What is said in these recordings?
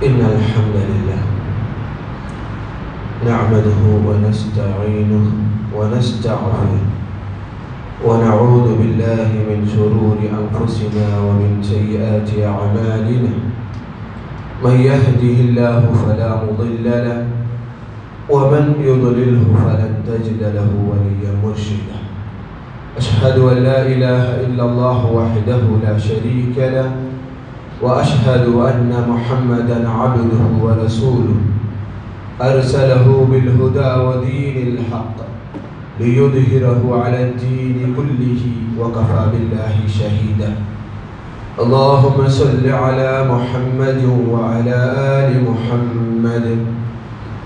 إن الحمد لله نعمده ونستعينه ونستغفره ونعوذ بالله من شرور أنفسنا ومن سيئات أعمالنا من يهده الله فلا مضل له ومن يضلله فلن تجد له وليا مرشدا أشهد أن لا إله إلا الله وحده لا شريك له وأشهد أن محمدا عبده ورسوله أرسله بالهدى ودين الحق ليظهره على الدين كله وكفى بالله شهيدا اللهم صل على محمد وعلى آل محمد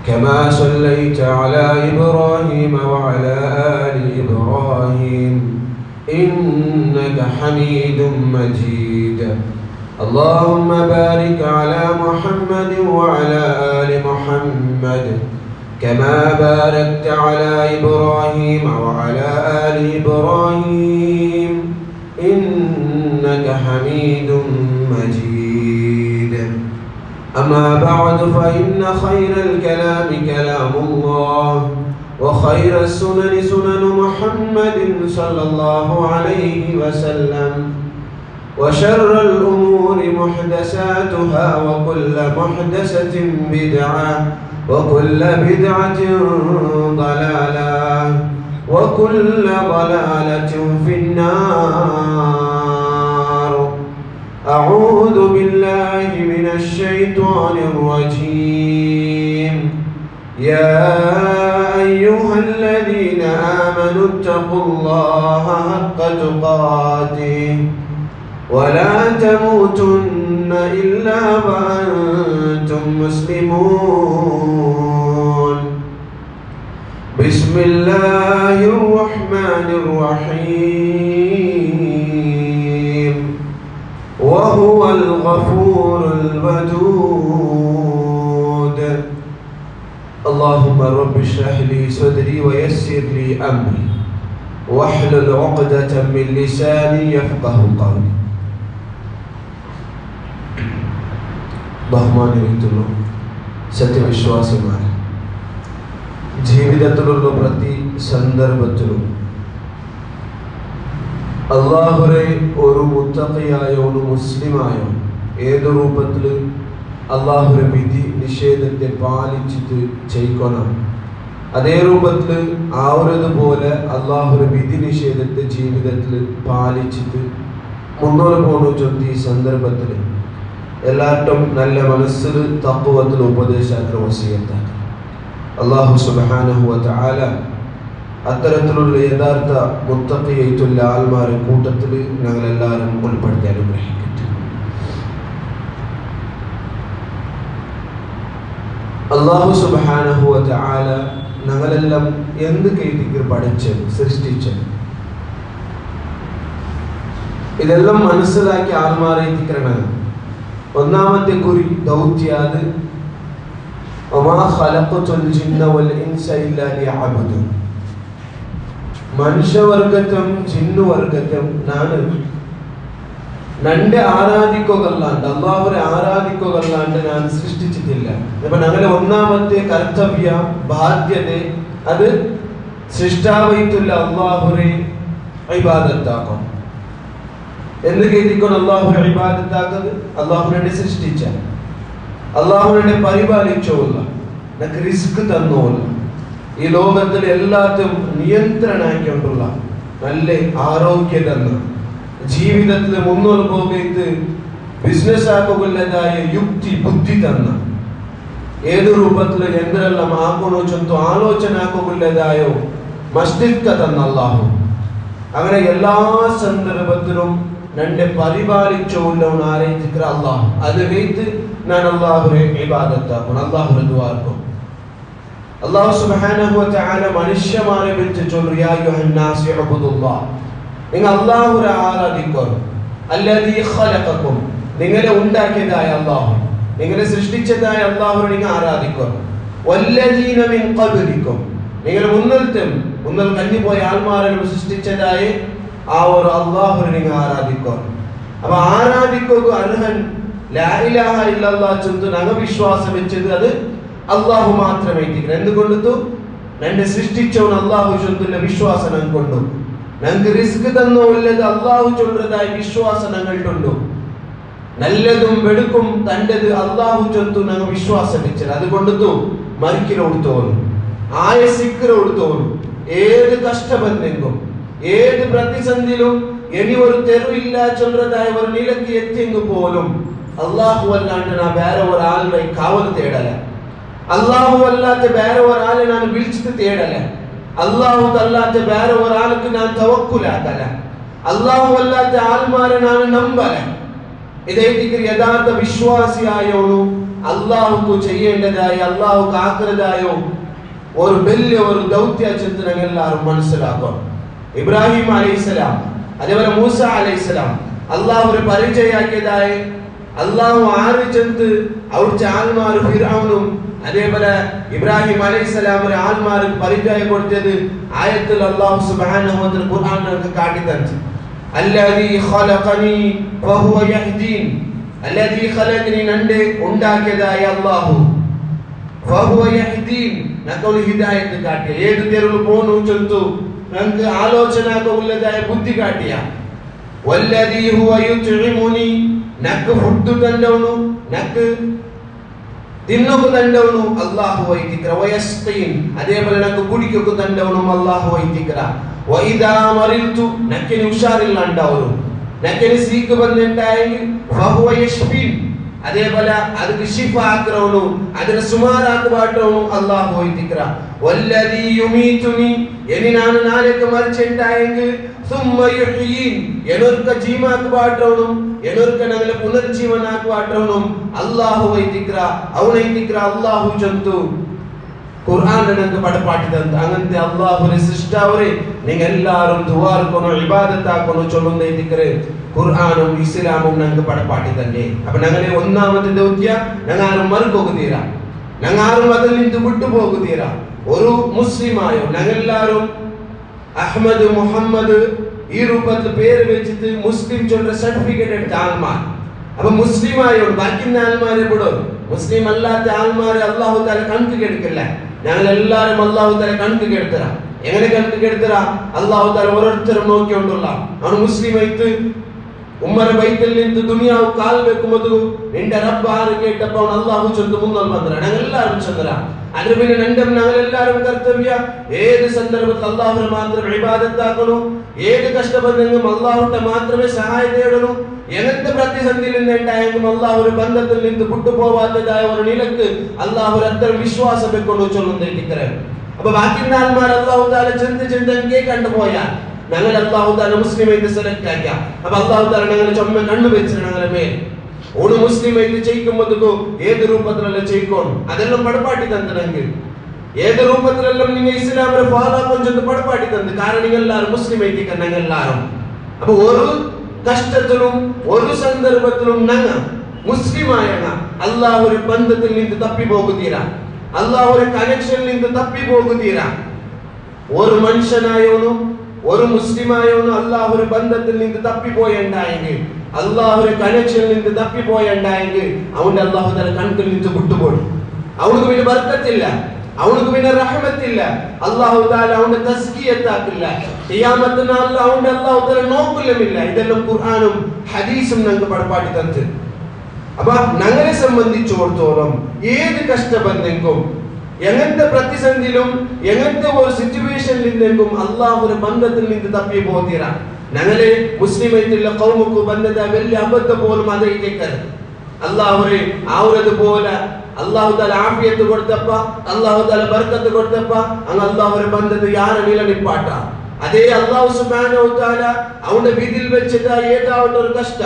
كما صليت على إبراهيم وعلى آل إبراهيم إنك حميد مجيد اللهم بارك على محمد وعلى آل محمد كما باركت على إبراهيم وعلى آل إبراهيم إنك حميد مجيد أما بعد فإن خير الكلام كلام الله وخير السنن سنن محمد صلى الله عليه وسلم وشر الأمور محدثاتها وكل محدثة بدعة وكل بدعة ضلالة وكل ضلالة في النار أعوذ بالله من الشيطان الرجيم يا أيها الذين آمنوا اتقوا الله حق تقاته ولا تموتن إلا وأنتم مسلمون بسم الله الرحمن الرحيم وهو الغفور الودود اللهم رب اشرح لي صدري ويسر لي أمري واحلل عقدة من لساني يفقه قولي ബഹുമാനിക്കുന്നു സത്യവിശ്വാസിമാരെ, ജീവിതത്തിലുള്ള പ്രതി സന്ദർഭത്തിലും അള്ളാഹുരെ ഒരു മുത്തഖിയായോ ഒരു മുസ്ലിമായോ ഏത് രൂപത്തിൽ അള്ളാഹുരെ വിധി നിഷേധത്തെ പാലിച്ചിട്ട് ചെയ്യണം, അതേ രൂപത്തിൽ ആവരതുപോലെ അള്ളാഹുരെ വിധി നിഷേധത്തെ ജീവിതത്തിൽ പാലിച്ചിട്ട് മുന്നോട്ട് പോകുന്ന ചൊല്ലി ഈ സന്ദർഭത്തിൽ എല്ലാവരും നല്ല മനസ്സിൽ തഖ്വത്തിൽ ഉപദേശാക്കൾ വസിയത്താക്കി അല്ലാഹു സുബ്ഹാനഹു വ തആല അത്തരത്തിലുള്ള യഥാർത്ഥ മുത്തഖിയായിട്ടുള്ള ആൾമാരുടെ കൂട്ടത്തിൽ ഞങ്ങളെല്ലാവരും ഉൾപ്പെടുത്തി അനുഗ്രഹിക്കട്ടെ. അല്ലാഹു സുബ്ഹാനഹു വ തആല ഞങ്ങളെല്ലാം എന്ത് കൈതിക്ക് പഠിച്ചത് സൃഷ്ടിച്ചത് ഇതെല്ലാം മനസ്സിലാക്കി ആൾമാരെ എത്തിക്കണം. ഒന്നാമത്തെ കുറി ദൗത്യാത് മനുഷ്യവർഗത്തും ജിന്നുവർഗത്തും നാണ് നന്റെ ആരാധിക്കുകല്ലാണ്ട് അള്ളാഹുരെ ആരാധിക്കുകല്ലാണ്ട് ഞാൻ സൃഷ്ടിച്ചിട്ടില്ല. അപ്പൊ ഞങ്ങളുടെ ഒന്നാമത്തെ കർത്തവ്യ ബാധ്യത അത് സൃഷ്ടാവായിട്ടുള്ള അള്ളാഹുരെ ഇബാദത്താക്കും. എന്ന് കരുതിക്കൊണ്ട് അള്ളാഹുരെ ഇബാദത്താക്കുന്നത് അള്ളാഹുനെ സൃഷ്ടിച്ച അള്ളാഹുനെ പരിപാലിച്ചോല്ല, നമുക്ക് റിസ്ക് തന്നോല്ല, ഈ ലോകത്തിൽ എല്ലാത്തും നിയന്ത്രണാക്കിക്കൊണ്ടുള്ള നല്ല ആരോഗ്യം തന്ന ജീവിതത്തിൽ മുന്നോട്ട് പോകത്ത് ബിസിനസ് ആക്കുകയുള്ളതായ യുക്തി ബുദ്ധി തന്ന ഏത് രൂപത്തിൽ എന്തെല്ലാം ആക്കണോ ചൊന്തോ ആലോചന ആക്കുകയുള്ളതായോ മസ്തിഷ്ക തന്ന അള്ളാഹു. അങ്ങനെ എല്ലാ സന്ദർഭത്തിലും നന്റെ പരിപാലിച്ചോല്ലവൻ ആരാധിക്കற അല്ലാഹു. അത് വെച്ച് ഞാൻ അല്ലാഹുവെ ഇബാദത്താക്കും, അല്ലാഹുവെ ദുആക്കും. അല്ലാഹു സുബ്ഹാനഹു വ തആല മനുഷ്യമാരെ വിളിച്ച് ചൊല്ലു, യാ അയ്യുഹന്നാസി ഉബ്ദുല്ലാഹ്, നിങ്ങൾ അല്ലാഹുവെ ആരാധിക്കൂ. അല്ലദീ ഖലഖകും, നിങ്ങളെ ഉണ്ടാക്കിയതായ അല്ലാഹു, നിങ്ങളെ സൃഷ്ടിച്ചതായ അല്ലാഹുവെ നിങ്ങൾ ആരാധിക്കൂ. വല്ലദീന മിൻ ഖബ്ലികും, നിങ്ങൾ മുന്നൽ കഞ്ഞിപ്പോയ ആൾമാരെ സൃഷ്ടിച്ചതായ ആ ഒരു അള്ളാഹുവിനെ നിങ്ങൾ ആരാധിക്കുക. അപ്പൊ ആരാധിക്കുക അർഹൻ ലാ ഇലാഹ ഇല്ലല്ലാഹ് ചൊല്ലുന്ന നങ്ങ വിശ്വാസം വെച്ചത് അത് അല്ലാഹു മാത്രമേ ഇരിക്കുന്നു. എന്തുകൊണ്ടു നന്നെ സൃഷ്ടിച്ചവൻ അല്ലാഹു ചൊല്ലുന്ന വിശ്വാസം നങ്ങൊണ്ടു. നങ്ങക്ക് റിസ്ക് തന്നോല്ലത് അല്ലാഹു ചൊല്ലുന്നതായ വിശ്വാസം ഞങ്ങൾക്കുണ്ടു. നല്ലതും വെടുക്കും തൻ്റെത് അല്ലാഹു ചൊല്ലുന്നു നങ്ങ വിശ്വാസം വെച്ചത്. അതുകൊണ്ടു മരിക്കലോടുത്തോളും ആയസിക്കലോടുത്തോളും ഏത് കഷ്ടബന്ധെങ്കും ഏത് പ്രതിസന്ധിയിലും ഇനി ഒരു തെരുവില്ല ചൊല്ലുന്നതായ ഒരു നിലക്ക് എത്തിയെങ്കിൽ പോലും അല്ലാഹു അല്ലാണ്ട് ഞാൻ വേറെ ഒരാളുടെ കാവൽ തേടല. അല്ലാഹു അല്ലാത്ത വേറെ ഒരാളെ ഞാൻ വിളിച്ചിട്ട് തേടല. അല്ലാഹു അല്ലാത്ത വേറെ ഒരാൾക്ക് ഞാൻ തവക്കുലാക്കല. അല്ലാഹു അല്ലാത്ത ആൾമാരെ ഞാൻ നമ്പല. ഇതേക്ക് യഥാർത്ഥ വിശ്വാസിയായോണു അല്ലാഹുക്ക് ചെയ്യേണ്ടതായ അല്ലാഹുക്ക് ആക്കുന്നതായോ ഒരു വലിയ ഒരു ദൗത്യ ചിന്തനം എല്ലാവരും മനസ്സിലാക്കണം. ഇബ്രാഹിം അലൈഹിസ്സലാം അതേപോലെ മൂസ അലൈഹിസ്സലാം അല്ലാഹുവിനെ പരിചയമാക്കിയതായ അല്ലാഹു ആറിച്ചെന്ന് അവിടുത്തെ ആൾമാർ ഫിർഔനും അതേപോലെ ഇബ്രാഹിം അലൈഹിസ്സലാമിന്റെ ആൾമാർക്ക് പരിചയം കൊടുത്തത് ആയത്തിൽ അല്ലാഹു സുബ്ഹാനഹു വ തആല ഖുർആനിൽ കാട്ടിത്തന്നു. അല്ലദീ ഖലഖനി ഫഹുവ യഹ്ദീൻ. അല്ലദീ ഖലഖനി നന്റെ ഉണ്ടാക്കിയതായ അല്ലാഹു ഫഹുവ യഹ്ദീൻ നക്കൊരു ഹിദായത്ത് കാട്ടിയ. ഏത് തെരുവിൽ പോണു ചൊല്ലുന്നു നമുക്ക് ആലോചനക്ക് ഉള്ളതായ ബുദ്ധി കാട്ടിയ. വല്ലദീ ഹുവ യുത്ഇമുനി നക്ക് ഫുഡ് തന്നവനു നക്ക് തിന്നൊക്കെ തന്നവനു അല്ലാഹു വൈദിക്ര വയസ്തീൻ. അതേപോലെ നക്ക് കുടിക്കൊക്കെ തന്നവനും അല്ലാഹു വൈദിക്ര. വഇദാ മറിൽതു നക്കിന് ഉഷാറില്ലാണ്ടാവരും നക്കിന് സീക്ക് വന്നിട്ടായെങ്കിൽ ഫഹുവ യശ്ഫീൻ. അതേപോലെ അതിന് ശിഫ ആക്കറവനു അതിനെ സുമാറാക്ക് പാട്ടവനു അല്ലാഹു വൈദിക്ര. വല്ലദീ യുമീതുനി ഇനി ഞാൻ നാളേക്ക് മരിച്ചിട്ടായെങ്കിൽ സുമ്മ യുഹ്യീൻ എനൊരുക്ക ജീമാക്ക് പാട്ടവനും എനൊരുക്ക ഞങ്ങളെ പുനർജീവനാക്ക് പാട്ടവനും അല്ലാഹു വൈദിക്ര. അവനൈദിക്ര അല്ലാഹു ചൊല്ലുന്നു. ഖുർആൻ നമുക്ക് പഠിപ്പാട്ടി തന്നു. അങ്ങനത്തെ അല്ലാഹുവിനെ സൃഷ്ടാവരെ നിങ്ങൾ എല്ലാവരും ദുആർക്കൊനോ ഇബാദത്താക്കൊനോ ചൊല്ലുന്ന ദിക്റ് ഖുർആനും ഇസ്ലാമും നമുക്ക് പഠിപ്പാട്ടി തന്നെ. അപ്പൊ ഞങ്ങളെ ഒന്നാമത്തെ ദൗത്യ ഞങ്ങൾ മറുപോകുതീരാ. ഞങ്ങൾ അതിൽ നിന്ന് വിട്ടുപോകുതീരാ. ഒരു മുസ്ലിമായോ ഞങ്ങളെല്ലാവരും അഹമ്മദ് മുഹമ്മദ് ഈ രൂപത്തിൽ പേര് വെച്ചിട്ട് മുസ്ലിം ചൊല്ലുന്ന സർട്ടിഫിക്കറ്റ് എടുത്ത ആൾമാർ. അപ്പൊ മുസ്ലിമായോ ബാക്കി ആൾമാരെ വിടും. മുസ്ലിം അല്ലാത്ത ആൾമാരെ അല്ലാഹു തആല കണക്ക് കെടുക്കില്ല. ഞങ്ങൾ എല്ലാവരും അല്ലാഹു തആല കണക്ക് കെടുത്തരാ. എങ്ങനെ കണക്ക് കെടുത്തരാ? അല്ലാഹു തആല ഓരോരുത്തരും നോക്കിക്കൊണ്ടുള്ള അവൻ മുസ്ലിം ആയിട്ട് ഉമ്മര ബൈത്തിൽ നിന്ന് ദുനിയാവ് കാൽ വെക്കുമ്പോൾ നിന്റെ റബ്ബ് ആര് കേട്ടപ്പോൾ അവൻ അല്ലാഹു ചൊല്ലുന്നു മുന്നോട്ട് വന്നറ. ഞങ്ങൾ എല്ലാവരും ചൊല്ലരാ. അതിന് പിന്നെ ഞങ്ങൾ എല്ലാവരും കർത്തവ്യ ഏത് സന്ദർഭത്തിൽ അല്ലാഹുവിനെ മാത്രം ഇബാദത്താക്കണു. ഏത് കഷ്ടബന്ധങ്ങളും അല്ലാഹുവിന്റെ മാത്രമേ സഹായം തേടണു. എങ്ങനത്തെ പ്രതിസന്ധിയിൽ നിന്നുണ്ടായെങ്കിലും അല്ലാഹുവിന്റെ ബന്ധത്തിൽ നിന്ന് വിട്ടുപോവാത്തതായ ഒരു നിലക്ക് അല്ലാഹു അത്തരം വിശ്വാസം വെക്കൊണ്ട് ചൊല്ലുന്ന. അപ്പൊ ബാക്കി ആൾമാർ അല്ലാഹു തആല ചിന്തിച്ചെങ്കിൽ കണ്ടുപോയാൽ ഞങ്ങൾ അല്ലാഹു തആല മുസ്ലിമായിട്ട് സെലക്ട് ആക്കാം. അപ്പൊ അല്ലാഹു തആല ഞങ്ങളെ ചൊമ്മ കണ്ണു വെച്ച് ഞങ്ങളെ മേൽ ഓട് മുസ്ലിമായിട്ട് ചെയ്യിക്കുമ്പോഴത്തേക്കോ ഏത് രൂപത്തിലല്ല ചെയ്യിക്കോണം അതെല്ലാം പടപ്പാട്ടി തന്നെങ്കിൽ ഏത് രൂപത്തിലെല്ലാം നിങ്ങൾ ഇസ്ലാമിനെ ഫാലോ കൊഞ്ചൊന്ന് പടപ്പാട്ടി തന്നു. കാരണം നിങ്ങൾ എല്ലാവരും മുസ്ലിമായിട്ട് ഞങ്ങൾ എല്ലാവരും. അപ്പൊ ഒരു കഷ്ടത്തിലും ഒരു സന്ദർഭത്തിലും ഞങ്ങ മുസ്ലിമായ അല്ലാഹുവിന്റെ ബന്ധത്തിൽ നിന്ന് തപ്പി പോകുതീരാ. അല്ലാഹുവിന്റെ കണക്ഷനിൽ നിന്ന് തപ്പി പോകുതീരാ. ഒരു മനുഷ്യനായോണും ഒരു മുസ്ലിമായോണും അല്ലാഹുവിന്റെ ബന്ധത്തിൽ നിന്ന് തപ്പിപ്പോയുണ്ടായെങ്കിൽ അല്ലാഹുവിന്റെ കണക്ഷനിൽ നിന്ന് തപ്പിപ്പോയുണ്ടായെങ്കിൽ അവന്റെ അല്ലാഹു തആല കണക്കിൽ നിന്ന് വിട്ടുപോയി. അവർക്ക് പിന്നെ ബർക്കത്തില്ല, അവർക്ക് പിന്നെ റഹ്മത്തില്ല. അല്ലാഹു തആല അവന്റെ തസ്കിയത്താക്കില്ല. ഖിയാമത്ത് നാളിൽ അവന്റെ അല്ലാഹു തആല നോക്കുലമില്ല. ഇതെല്ലാം ഖുർആനും ഹദീസും നമുക്ക് പഠിപ്പാട്ടി തന്നു. അപ്പൊ ഞങ്ങളെ സംബന്ധിച്ചിടത്തോളം ഏത് കഷ്ടബന്ധെങ്കും എങ്ങനത്തെ പ്രതിസന്ധിയിലും എങ്ങനത്തെ ഒരു സിറ്റുവേഷനിൽ നിന്നെങ്കും അല്ലാഹുവിന്റെ ബന്ധത്തിൽ നിന്ന് തപ്പി പോതീരാ. ഞങ്ങളെ മുസ്ലിമായിട്ടുള്ള ഖൗമുക്ക് ബന്ധത വലിയ അബദ്ധം പോലും അതേക്കരുത്. അല്ലാഹുവേ ആവുന്നതുപോലെ അല്ലാഹു തആല ആഫിയത്ത് കൊടുത്തപ്പ അല്ലാഹു തആല ബർക്കത്ത് കൊടുത്തപ്പ അങ്ങ് അല്ലാഹുവിന്റെ ബന്ധത്തെ യാരെ നിലനിപ്പാട്ട. അതേ അല്ലാഹു സുബ്ഹാനഹു വ തആല അവന്റെ വിധിയിൽ വെച്ചിട്ട് ഏതാവട്ടെ ഒരു കഷ്ട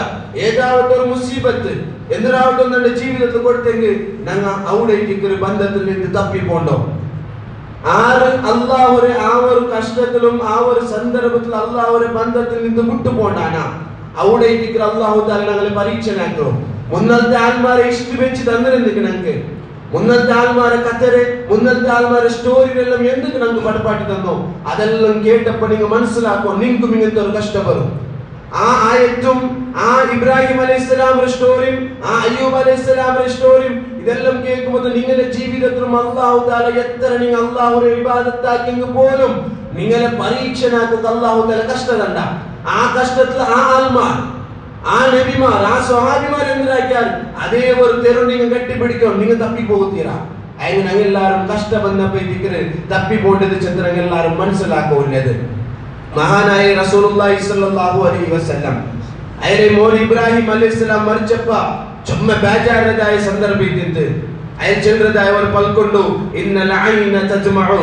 ഏതാവട്ടെ ഒരു മുസീബത്ത് എന്തിനാവട്ടെ നമ്മുടെ ജീവിതത്തിൽ കൊടുത്തെങ്കിൽ ഞങ്ങൾ അവിടേക്ക് ഒരു ബന്ധത്തിൽ നിന്ന് തപ്പിപ്പോണ്ടോ. ആര് അല്ലാഹുവിനെ ആ ഒരു കഷ്ടത്തിലും ആ ഒരു സന്ദർഭത്തിൽ അല്ലാഹുവിന്റെ ബന്ധത്തിൽ നിന്ന് വിട്ടുപോണ്ടാനാ അവിടേക്ക് അല്ലാഹു തആല ഞങ്ങളെ പരീക്ഷനാക്കോ. മുന്നത്തെ ആൾമാരെ ഇഷ്ടം വെച്ച് തന്നിരുന്നെങ്കിൽ ഞങ്ങൾക്ക് മുന്നത്തെ ആൾമാരെ കഥരെ മുന്നത്തെ ആൾമാരെ സ്റ്റോറികളെല്ലാം എന്തൊക്കെ ഞങ്ങൾക്ക് പഠിപ്പാട്ടി തന്നോ അതെല്ലാം കേട്ടപ്പോൾ നിങ്ങൾ മനസ്സിലാക്കോ. നിങ്ങൾക്കും ഇങ്ങനത്തെ ഒരു കഷ്ടപ്പെടും. ആ ആയത്തും ആ ഇബ്രാഹിം അലൈഹിസ്സലാമിന്റെ സ്റ്റോറിയും ആ അയ്യൂബ് അലൈഹിസ്സലാമിന്റെ സ്റ്റോറിയും ഇതെല്ലാം കേൾക്കുമ്പോൾ നിങ്ങളുടെ ജീവിതത്തിലും അല്ലാഹു തആല എത്ര നിങ്ങൾ അല്ലാഹുവിനെ ഇബാദത്താക്കിയെങ്കിൽ പോലും നിങ്ങളെ പരീക്ഷനാക്കുക അല്ലാഹു തആല കഷ്ടതണ്ട. ആ കഷ്ടത്തിൽ ആ ആൽമാർ, ആ നബിമാർ, ആ സ്വഹാബിമാർ എന്താക്കിയാൽ അതേ ഒരു തെരു നിങ്ങൾ കെട്ടിപ്പിടിക്കണം, നിങ്ങൾ തപ്പിപ്പോകുത്തീരാ. അതിന് ഞങ്ങളെല്ലാവരും കഷ്ടപ്പെടുന്നപ്പോഴത്തേക്ക് തപ്പിപ്പോണ്ടത് ചന്ദ്രങ്ങളെല്ലാവരും മനസ്സിലാക്കുള്ളത്. മഹാനായ റസൂലുള്ളാഹി സ്വല്ലല്ലാഹു അലൈഹി വസല്ലം അയാളെ മോൻ ഇബ്രാഹിം അലൈഹിസ്സലാം മരിച്ചപ്പോ ചുമ്മ ബേജാറതായ സന്ദർഭത്തിൽ അയാൾ ചെന്നതായ ഒരു പൽക്കൊണ്ടു ഇന്നൽ ഐന തജ്മഉ.